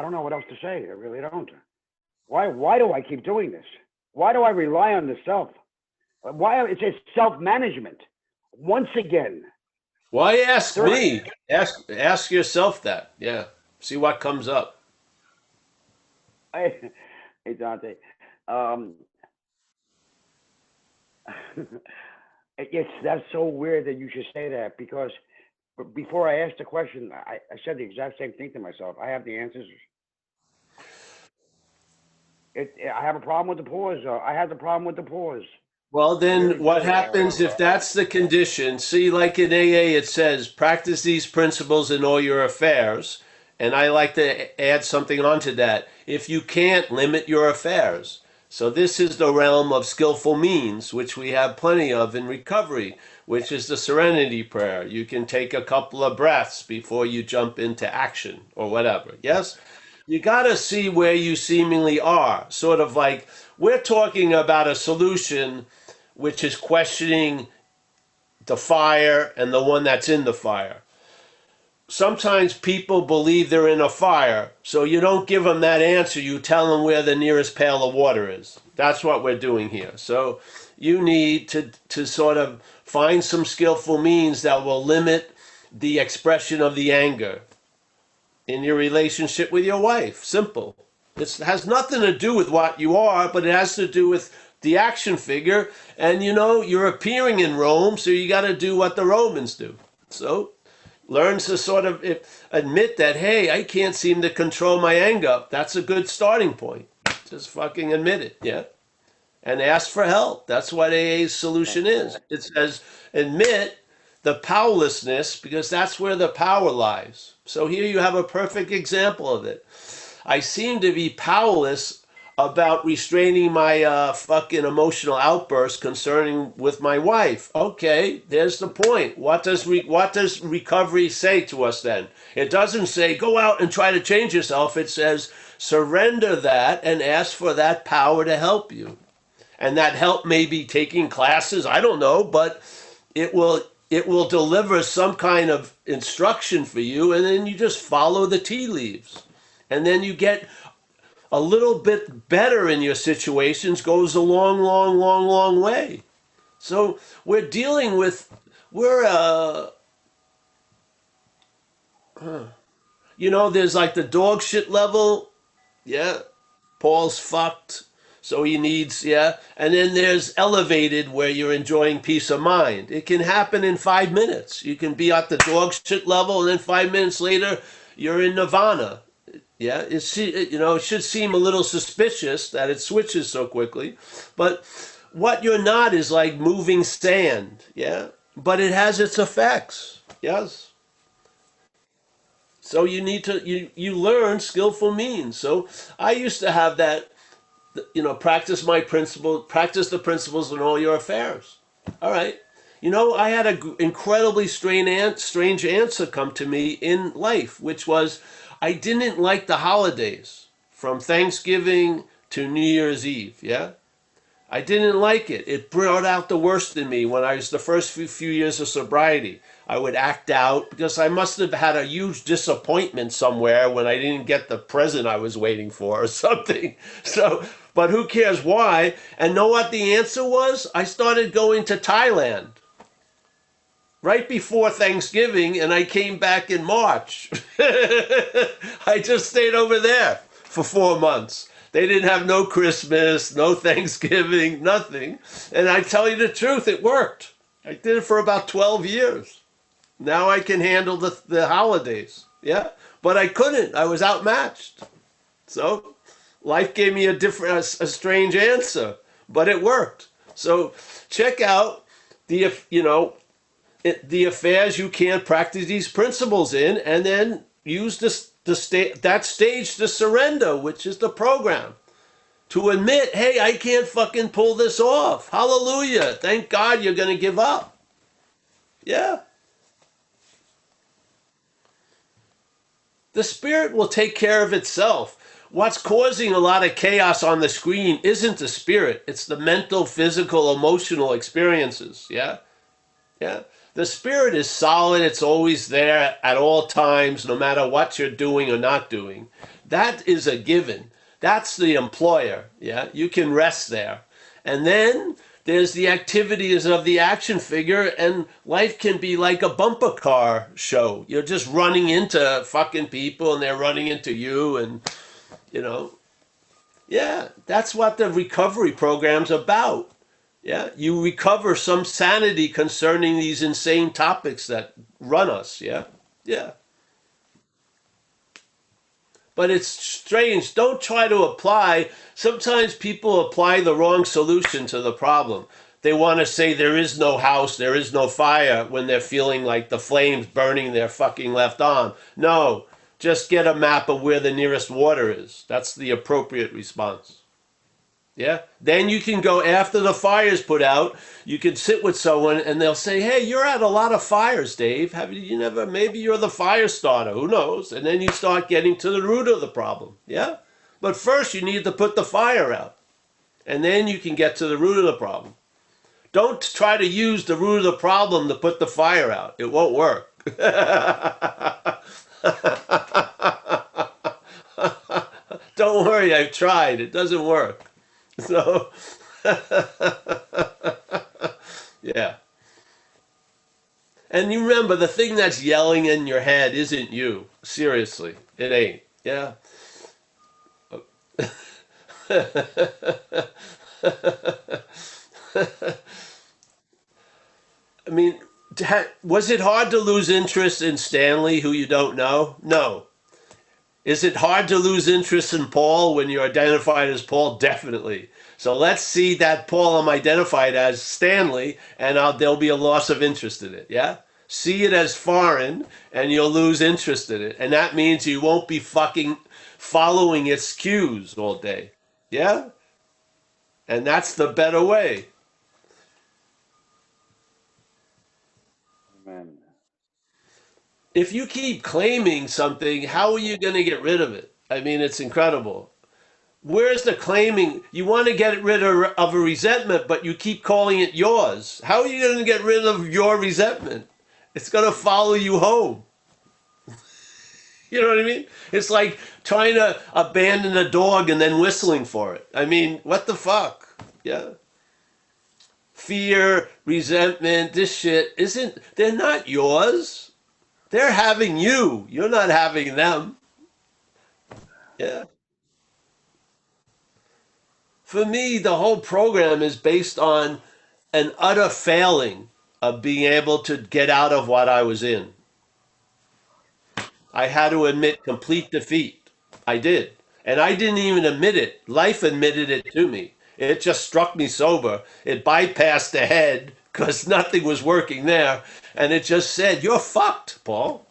don't know what else to say. I really don't. Why do I keep doing this? Why do I rely on the self? Why it's just self-management once again. Why ask me? Ask yourself that. Yeah. See what comes up. Hey, Dante. That's so weird that you should say that, because before I asked the question, I said the exact same thing to myself. I have the answers. I have a problem with the pause. I had the problem with the pause. Well, then what happens if that's the condition? See, like in AA, it says, practice these principles in all your affairs. And I like to add something onto that. If you can't, limit your affairs. So this is the realm of skillful means, which we have plenty of in recovery, which is the serenity prayer. You can take a couple of breaths before you jump into action or whatever. Yes? You got to see where you seemingly are. Sort of like we're talking about a solution which is questioning the fire and the one that's in the fire. Sometimes people believe they're in a fire, so you don't give them that answer. You tell them where the nearest pail of water is. That's what we're doing here. So you need to sort of find some skillful means that will limit the expression of the anger in your relationship with your wife. Simple. It has nothing to do with what you are, but it has to do with the action figure. And you're appearing in Rome, so you got to do what the Romans do. So learn to sort of admit that, hey, I can't seem to control my anger. That's a good starting point. Just fucking admit it, yeah? And ask for help. That's what AA's solution is. It says admit the powerlessness, because that's where the power lies. So here you have a perfect example of it. I seem to be powerless about restraining my fucking emotional outburst concerning with my wife. Okay, there's the point. What does recovery say to us then? It doesn't say go out and try to change yourself. It says surrender that and ask for that power to help you. And that help may be taking classes, I don't know, but it will deliver some kind of instruction for you, and then you just follow the tea leaves. And then you get a little bit better in your situations, goes a long, long, long, long way. So there's like the dog shit level. Yeah. Paul's fucked. So he needs, yeah. And then there's elevated where you're enjoying peace of mind. It can happen in 5 minutes. You can be at the dog shit level, and then 5 minutes later, you're in nirvana. Yeah, it should seem a little suspicious that it switches so quickly. But what you're not is like moving sand, yeah? But it has its effects, yes? So you need to, you learn skillful means. So I used to have that, practice the principles in all your affairs. All right. I had an incredibly strange answer come to me in life, which was I didn't like the holidays from Thanksgiving to New Year's Eve. Yeah. I didn't like it. It brought out the worst in me when I was the first few years of sobriety. I would act out because I must have had a huge disappointment somewhere when I didn't get the present I was waiting for or something. So, but who cares why? And know what the answer was? I started going to Thailand right before Thanksgiving, and I came back in March. I just stayed over there for 4 months. They didn't have no Christmas, no Thanksgiving, nothing. And I tell you the truth, it worked. I did it for about 12 years. Now I can handle the holidays. Yeah. But I couldn't. I was outmatched. So life gave me a strange answer, but it worked. So check out the affairs you can't practice these principles in, and then use that stage to surrender, which is the program. To admit, hey, I can't fucking pull this off. Hallelujah. Thank God you're going to give up. Yeah. The spirit will take care of itself. What's causing a lot of chaos on the screen isn't the spirit. It's the mental, physical, emotional experiences. Yeah. Yeah. The spirit is solid. It's always there at all times, no matter what you're doing or not doing. That is a given. That's the employer. Yeah. You can rest there. And then there's the activities of the action figure, and life can be like a bumper car show. You're just running into fucking people and they're running into you, and, you know, yeah, that's what the recovery program's about. Yeah, you recover some sanity concerning these insane topics that run us. Yeah, yeah. But it's strange. Don't try to apply. Sometimes people apply the wrong solution to the problem. They want to say there is no house, there is no fire when they're feeling like the flames burning their fucking left arm. No, just get a map of where the nearest water is. That's the appropriate response. Yeah. Then you can go after the fire's put out. You can sit with someone and they'll say, "Hey, you're at a lot of fires, Dave. Have you never? Maybe you're the fire starter. Who knows?" And then you start getting to the root of the problem. Yeah. But first, you need to put the fire out, and then you can get to the root of the problem. Don't try to use the root of the problem to put the fire out. It won't work. Don't worry, I've tried. It doesn't work. So, yeah. And you remember, the thing that's yelling in your head isn't you. Seriously, it ain't. Yeah. I mean, was it hard to lose interest in Stanley, who you don't know? No. Is it hard to lose interest in Paul when you're identified as Paul? Definitely. So let's see that Paul I'm identified as Stanley, and there'll be a loss of interest in it, yeah? See it as foreign, and you'll lose interest in it. And that means you won't be fucking following its cues all day, yeah? And that's the better way. Amen. If you keep claiming something, how are you going to get rid of it? I mean, it's incredible. Where's the claiming? You want to get rid of a resentment, but you keep calling it yours. How are you going to get rid of your resentment? It's going to follow you home. You know what I mean? It's like trying to abandon a dog and then whistling for it. I mean, what the fuck? Yeah. Fear, resentment, this shit they're not yours. They're having you. You're not having them. Yeah. For me, the whole program is based on an utter failing of being able to get out of what I was in. I had to admit complete defeat. I did. And I didn't even admit it. Life admitted it to me. It just struck me sober. It bypassed the head because nothing was working there. And it just said, "You're fucked, Paul.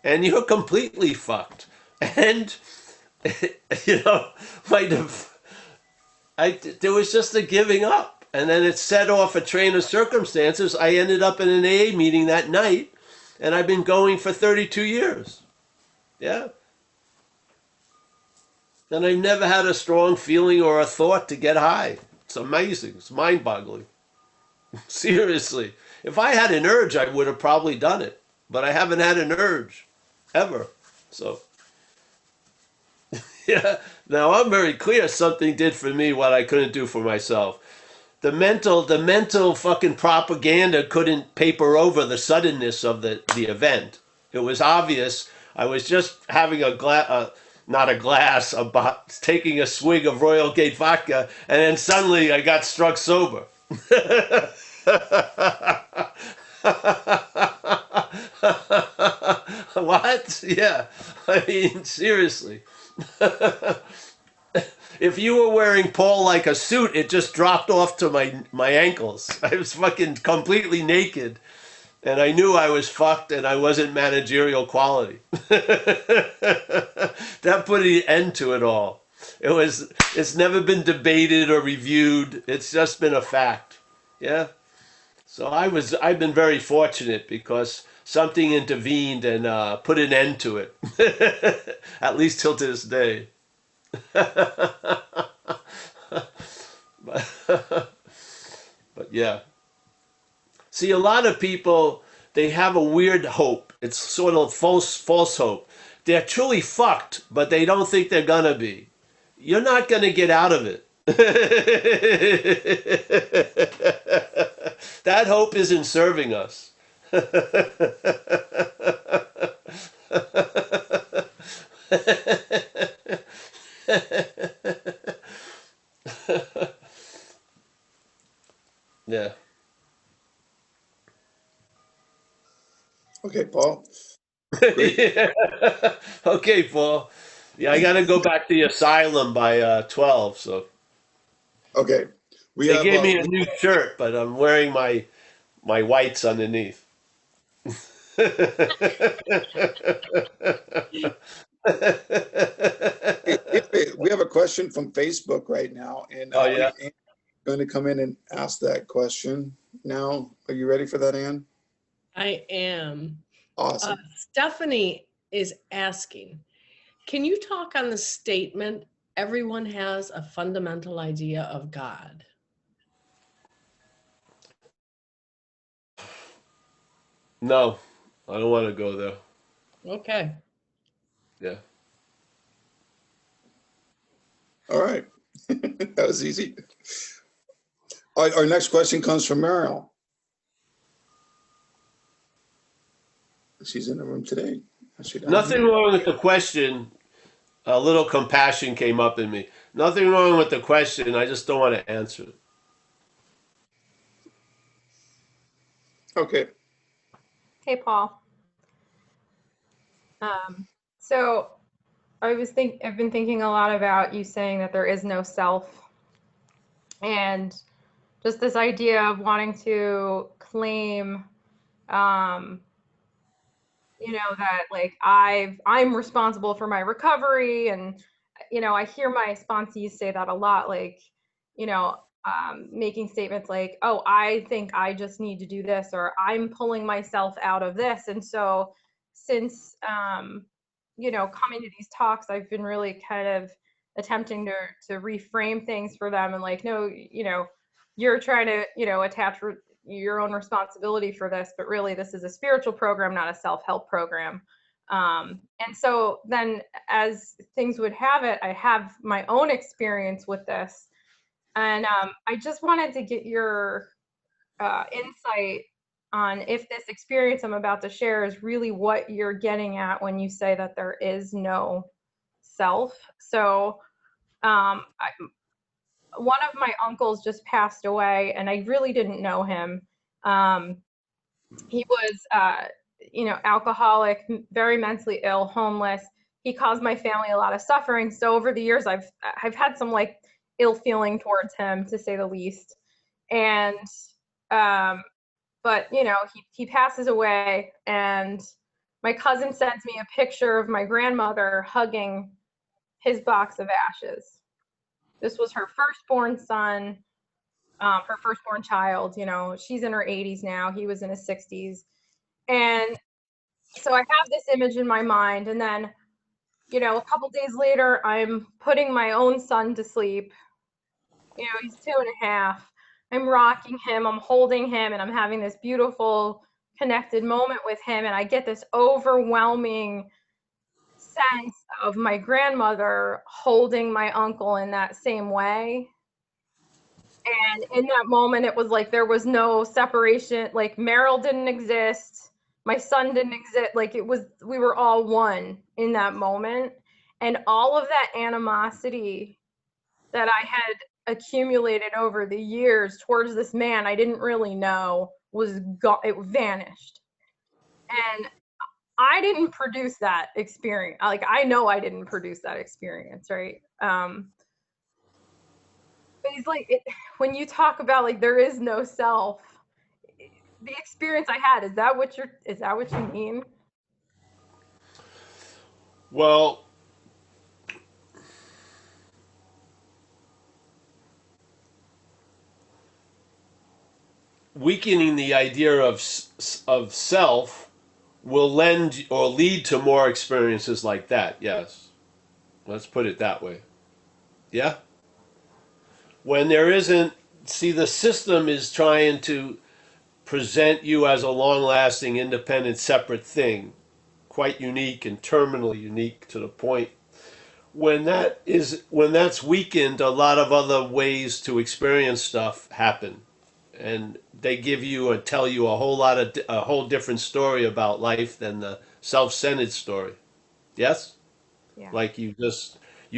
And you're completely fucked." And, you know, there was just a giving up. And then it set off a train of circumstances. I ended up in an AA meeting that night, and I've been going for 32 years. Yeah. And I've never had a strong feeling or a thought to get high. It's amazing. It's mind-boggling. Seriously. If I had an urge, I would have probably done it. But I haven't had an urge. Ever. So, yeah. Now, I'm very clear something did for me what I couldn't do for myself. The mental fucking propaganda couldn't paper over the suddenness of the event. It was obvious. I was just having taking a swig of Royal Gate vodka, and then suddenly I got struck sober. What? Yeah. I mean, seriously. If you were wearing Paul like a suit, it just dropped off to my ankles. I was fucking completely naked. And I knew I was fucked and I wasn't managerial quality. That put an end to it all. It's never been debated or reviewed. It's just been a fact. Yeah. So I've been very fortunate because something intervened and put an end to it. At least till to this day. But yeah. See, a lot of people, they have a weird hope. It's sort of false hope. They're truly fucked, but they don't think they're gonna be. You're not gonna get out of it. That hope isn't serving us. Yeah. Okay, Paul. Great. Yeah. Okay, Paul. Yeah, I got to go back to the asylum by 12. So Okay. We they have gave me a new shirt, but I'm wearing my whites underneath. we have a question from Facebook right now, and Oh I yeah. think Anne's going to come in and ask that question now. Are you ready for that, Anne? I am. Awesome. Stephanie is asking, can you talk on the statement, everyone has a fundamental idea of God? No, I don't want to go there. Okay. Yeah. All right. That was easy. Our next question comes from Meryl. She's in the room today. Is she down Nothing here? wrong with the question. A little compassion came up in me. Nothing wrong with the question. I just don't want to answer it. Okay. Hey, Paul. So I've been thinking a lot about you saying that there is no self, and just this idea of wanting to claim, um, that like I'm responsible for my recovery, and I hear my sponsees say that a lot, like, making statements like, "Oh, I think I just need to do this," or "I'm pulling myself out of this," and so since coming to these talks, I've been really kind of attempting to reframe things for them and like, no, you're trying to attach your own responsibility for this, but really this is a spiritual program, not a self-help program. And so then, as things would have it, I have my own experience with this, and I just wanted to get your insight on if this experience I'm about to share is really what you're getting at when you say that there is no self. So one of my uncles just passed away, and I really didn't know him. He was, alcoholic, very mentally ill, homeless. He caused my family a lot of suffering. So over the years, I've had some like ill feeling towards him, to say the least. And but he passes away, and my cousin sends me a picture of my grandmother hugging his box of ashes. This was her firstborn son, her firstborn child. She's in her 80s now, he was in his 60s. And so I have this image in my mind, and then a couple days later, I'm putting my own son to sleep. He's 2.5. I'm rocking him, I'm holding him, and I'm having this beautiful connected moment with him. And I get this overwhelming sense of my grandmother holding my uncle in that same way. And in that moment, it was like there was no separation. Like Meryl didn't exist, my son didn't exist. Like we were all one in that moment. And all of that animosity that I had accumulated over the years towards this man I didn't really know it vanished. And I didn't produce that experience. Like, I know I didn't produce that experience, right? But it's like, when you talk about like there is no self, the experience I had, is that what you mean? Well, weakening the idea of self will lend or lead to more experiences like that. Yes, let's put it that way. Yeah, when there isn't, see, the system is trying to present you as a long-lasting, independent, separate thing, quite unique and terminally unique to the point. When that's weakened, a lot of other ways to experience stuff happen, and they give you and tell you a whole different story about life than the self-centered story. Yes, Yeah. like you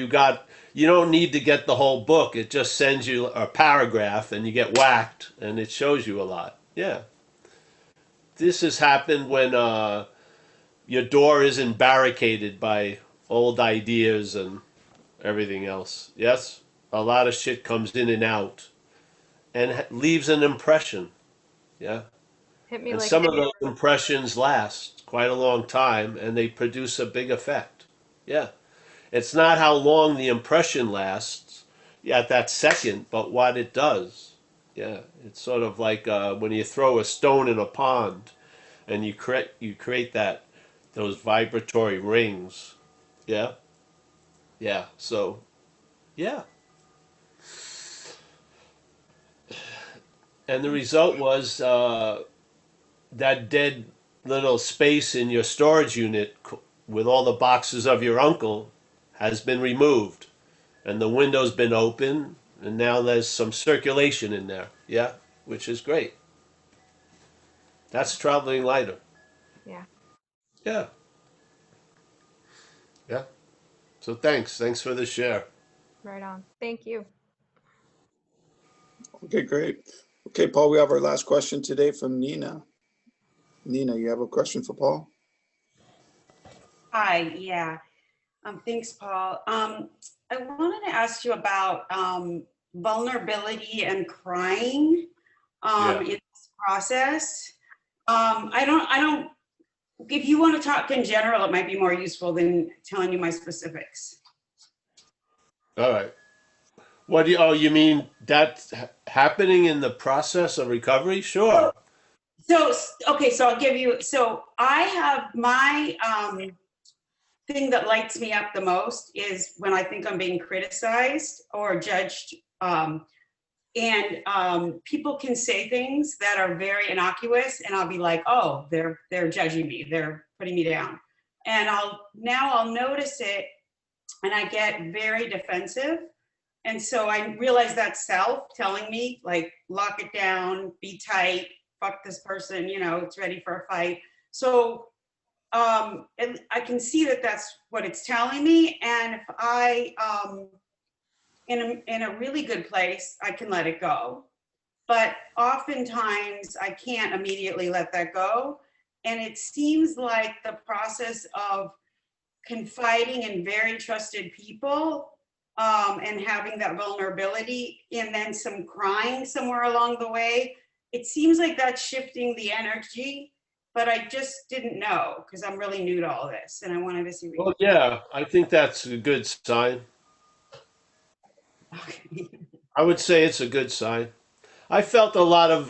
got you don't need to get the whole book. It just sends you a paragraph, and you get whacked, and it shows you a lot. Yeah, this has happened when your door isn't barricaded by old ideas and everything else. Yes, a lot of shit comes in and out, and leaves an impression. Yeah. Hit me And like some of those impressions last quite a long time, and they produce a big effect. Yeah. It's not how long the impression lasts at that second, but what it does. Yeah. It's sort of like when you throw a stone in a pond and you create those vibratory rings. Yeah. Yeah. So, yeah. And the result was that dead little space in your storage unit with all the boxes of your uncle has been removed, and the window's been open, and now there's some circulation in there. Yeah, which is great. That's traveling lighter. yeah, Yeah, yeah. So thanks for the share. right on. Thank you. Okay, great. Okay, Paul, we have our last question today from Nina. Nina, you have a question for Paul? Hi, yeah. Thanks, Paul. I wanted to ask you about vulnerability and crying Yeah. in this process. I don't, if you want to talk in general, it might be more useful than telling you my specifics. All right. What do you? Oh, you mean that's happening in the process of recovery? Sure. So, okay, so I'll give you, so I have my thing that lights me up the most is when I think I'm being criticized or judged. And people can say things that are very innocuous, and I'll be like, oh, they're judging me, they're putting me down. And I'll notice it, and I get very defensive. And so I realize that's self telling me, like, lock it down, be tight, fuck this person, it's ready for a fight. So and I can see that that's what it's telling me. And if I, in a really good place, I can let it go. But oftentimes I can't immediately let that go. And it seems like the process of confiding in very trusted people and having that vulnerability and then some crying somewhere along the way, it seems like that's shifting the energy, but I just didn't know because I'm really new to all this and I wanted to see. Well, yeah, I think that's a good sign. Okay. I would say it's a good sign. I felt a lot of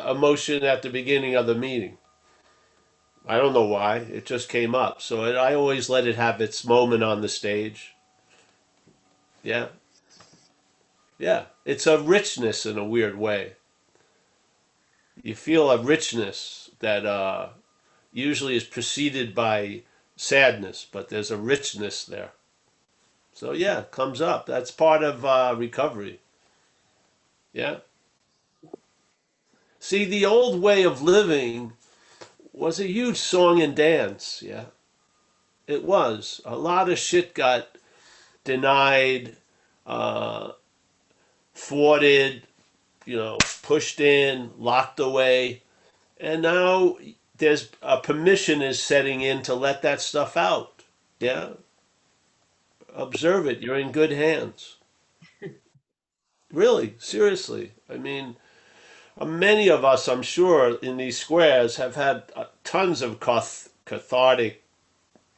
emotion at the beginning of the meeting. I don't know why. It just came up. So I always let it have its moment on the stage. Yeah. Yeah. It's a richness in a weird way. You feel a richness that usually is preceded by sadness, but there's a richness there. So yeah, it comes up. That's part of recovery. Yeah. See, the old way of living was a huge song and dance. Yeah. It was. A lot of shit got denied, uh, thwarted, pushed in, locked away. And now there's a permission is setting in to let that stuff out. Yeah. Observe it. You're in good hands. Really, seriously. I mean, many of us, I'm sure, in these squares have had tons of cathartic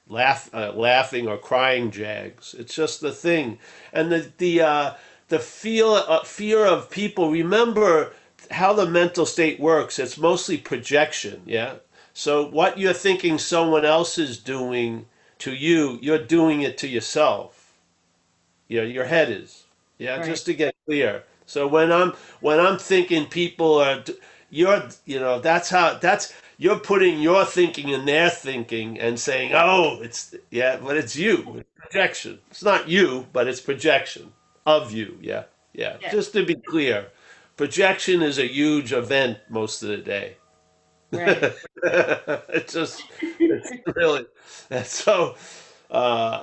laughing or crying jags. It's just the thing, and the fear of people. Remember, how the mental state works, it's mostly projection, yeah? So what you're thinking someone else is doing to you, you're doing it to yourself. Yeah, your head is. Yeah, Right. just to get clear. So when I'm thinking people are you're that's how that's you're putting your thinking in their thinking and saying, "Oh, it's yeah, but it's you. It's projection. It's not you, but it's projection of you." Yeah. Yeah. Yeah. Just to be clear. Projection is a huge event most of the day. Right. It's really, and so, uh,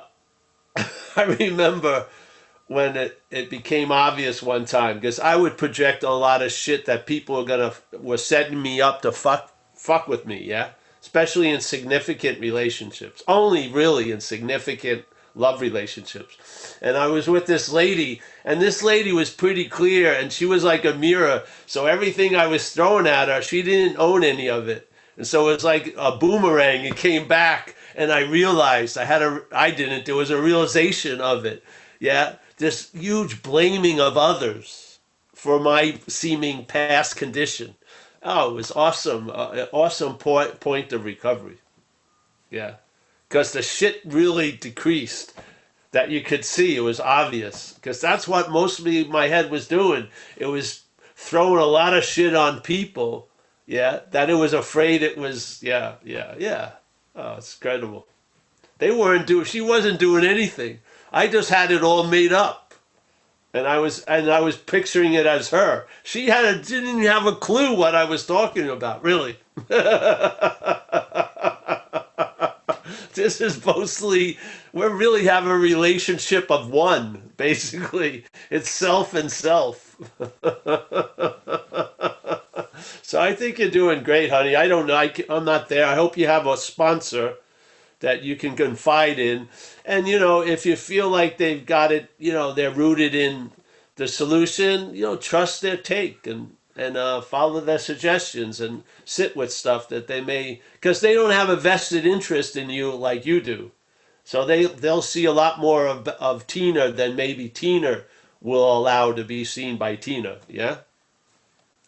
I remember when it became obvious one time because I would project a lot of shit that people were setting me up to fuck with me, yeah? Especially in significant relationships. Only really in significant love relationships. And I was with this lady, and this lady was pretty clear, and she was like a mirror. So everything I was throwing at her, she didn't own any of it. And so it was like a boomerang. It came back, and I realized I didn't. There was a realization of it. Yeah, this huge blaming of others for my seeming past condition. Oh, it was awesome. Awesome point of recovery. Yeah, because the shit really decreased. That you could see, it was obvious. Because that's what mostly my head was doing. It was throwing a lot of shit on people. Yeah, that it was afraid it was. Yeah, yeah, yeah. Oh, it's incredible. She wasn't doing anything. I just had it all made up. And I was picturing it as her. Didn't even have a clue what I was talking about, really. This is mostly, we really have a relationship of one, basically. It's self and self. So I think you're doing great, honey. I don't know. I'm not there. I hope you have a sponsor that you can confide in. And, if you feel like they've got it, they're rooted in the solution, trust their take and follow their suggestions and sit with stuff that they may, because they don't have a vested interest in you like you do. So they'll see a lot more of Tina than maybe Tina will allow to be seen by Tina. Yeah.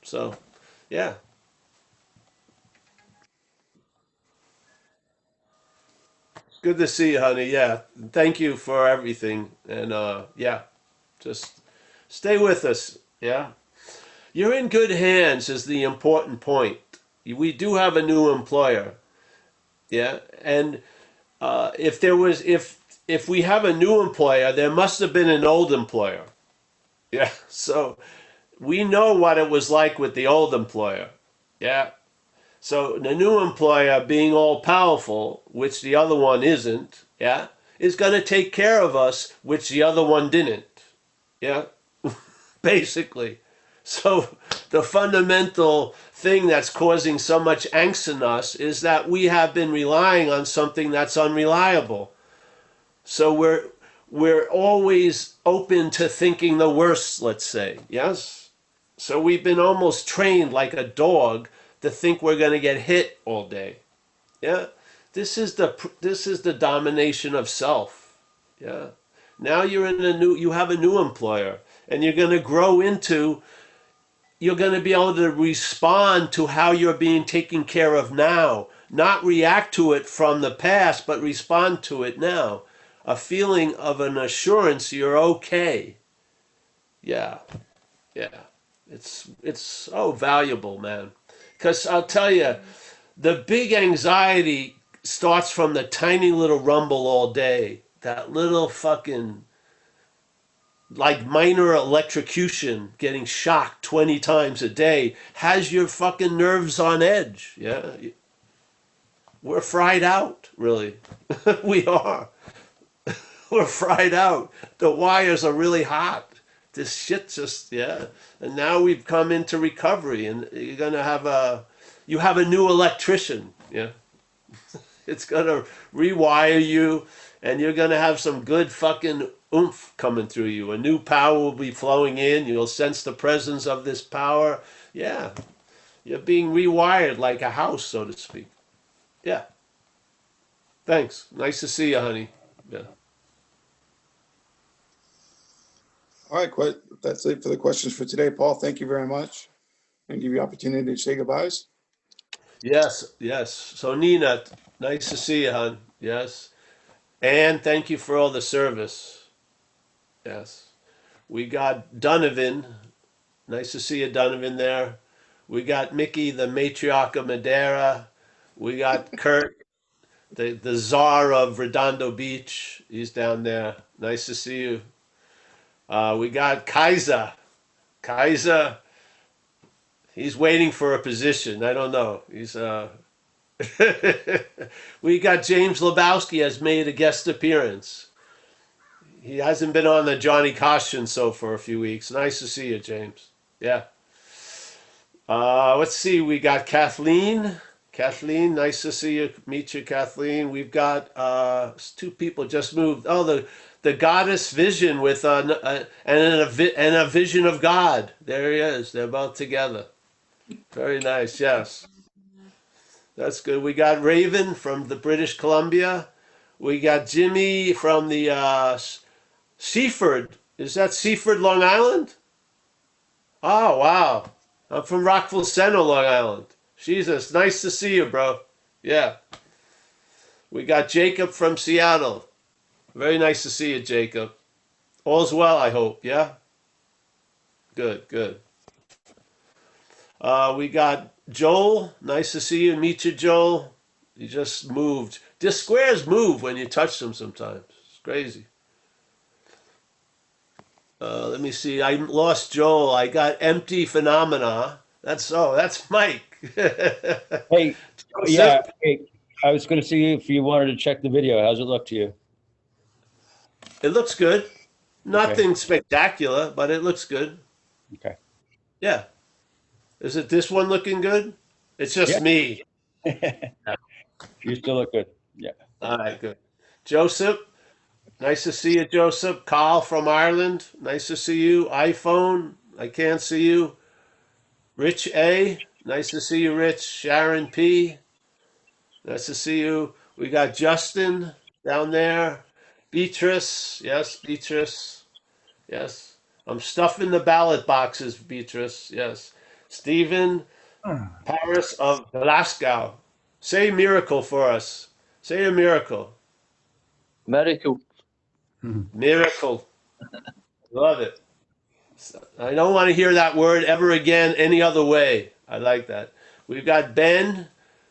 So, yeah. Good to see you, honey. Yeah. Thank you for everything. And yeah, just stay with us. Yeah. You're in good hands is the important point. We do have a new employer. Yeah. And if we have a new employer, there must have been an old employer. Yeah. So we know what it was like with the old employer. Yeah. So the new employer being all powerful, which the other one isn't, yeah, is going to take care of us, which the other one didn't. Yeah. Basically. So the fundamental thing that's causing so much angst in us is that we have been relying on something that's unreliable. So we're always open to thinking the worst, let's say. Yes? So we've been almost trained like a dog to think we're going to get hit all day. Yeah? This is the domination of self. Yeah? Now you have a new employer and you're going to be able to respond to how you're being taken care of now, not react to it from the past, but respond to it now. A feeling of an assurance you're okay. Yeah, yeah. It's so valuable, man. Because I'll tell you, the big anxiety starts from the tiny little rumble all day. That little fucking like minor electrocution, getting shocked 20 times a day, has your fucking nerves on edge. Yeah. We're fried out, really. We are. We're fried out. The wires are really hot. This shit just, yeah. And now we've come into recovery and you're going to you have a new electrician. Yeah. It's going to rewire you, and you're going to have some good fucking oomph coming through you. A new power will be flowing in. You'll sense the presence of this power. Yeah. You're being rewired like a house, so to speak. Yeah. Thanks. Nice to see you, honey. Yeah. All right, that's it for the questions for today, Paul. Thank you very much. and give you opportunity to say goodbyes. Yes, yes. So Nina, nice to see you, hon. Yes. And thank you for all the service. Yes. We got Donovan. Nice to see you, Donovan, there. We got Mickey, the matriarch of Madeira. We got Kurt, the czar of Redondo Beach. He's down there. Nice to see you. We got Kaiser. Kaiser, he's waiting for a position. I don't know. He's we got James Lebowski has made a guest appearance. He hasn't been on the Johnny Caution show for a few weeks. Nice to see you, James. Yeah. Let's see. We got Kathleen. Kathleen, nice to see you. Meet you, Kathleen. We've got two people just moved. Oh, the goddess vision with and a vision of God. There he is. They're both together. Very nice. Yes, that's good. We got Raven from the British Columbia. We got Jimmy from the Seaford. Is that Seaford, Long Island? Oh, wow. I'm from Rockville Center, Long Island. Jesus, nice to see you, bro. Yeah. We got Jacob from Seattle. Very nice to see you, Jacob. All's well, I hope. Yeah? Good, good. We got Joel. Nice to see you. Meet you, Joel. You just moved. Just squares move when you touch them sometimes. It's crazy. Let me see. I lost Joel. I got empty phenomena. That's Mike. Hey, yeah, hey, I was going to see if you wanted to check the video. How's it look to you? It looks good. Nothing spectacular, but it looks good. Okay. Yeah. Is it this one looking good? It's just Yeah. me. You still look good. Yeah. All right, good. Joseph, nice to see you, Joseph. Carl from Ireland, nice to see you. iPhone, I can't see you. Rich A, nice to see you, Rich. Sharon P, nice to see you. We got Justin down there. Beatrice, yes, Beatrice, yes. I'm stuffing the ballot boxes, Beatrice, yes. Stephen, Paris of Glasgow. Say miracle for us. Say a miracle. Miracle. Miracle. Love it. I don't want to hear that word ever again any other way. I like that. We've got Ben.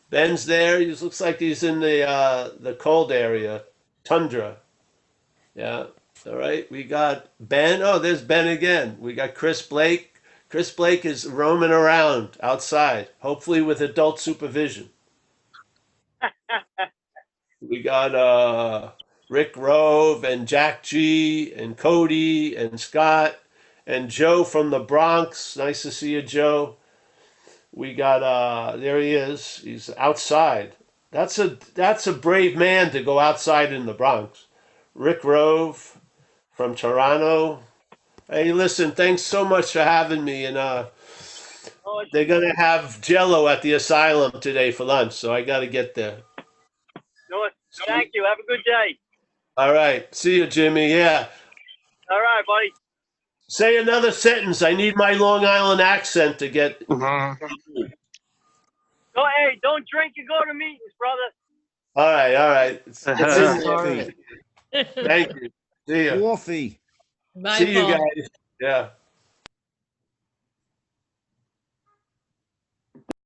Ben's there. He looks like he's in the cold area, tundra. Yeah. All right. We got Ben. Oh, there's Ben again. We got Chris Blake. Chris Blake is roaming around outside, hopefully with adult supervision. We got Rick Rove and Jack G and Cody and Scott and Joe from the Bronx. Nice to see you, Joe. We got there he is. He's outside. That's a brave man to go outside in the Bronx. Rick Rove from Toronto. Hey, listen, thanks so much for having me. And they're gonna have Jello at the asylum today for lunch, so I got to get there. No, thank you. Have a good day. All right. See you, Jimmy. Yeah. All right, buddy. Say another sentence. I need my Long Island accent to get. Hey, don't drink and go to meetings, brother. All right, all right. It's in there. Thank you. See ya. Bye, See you Paul. guys. Yeah.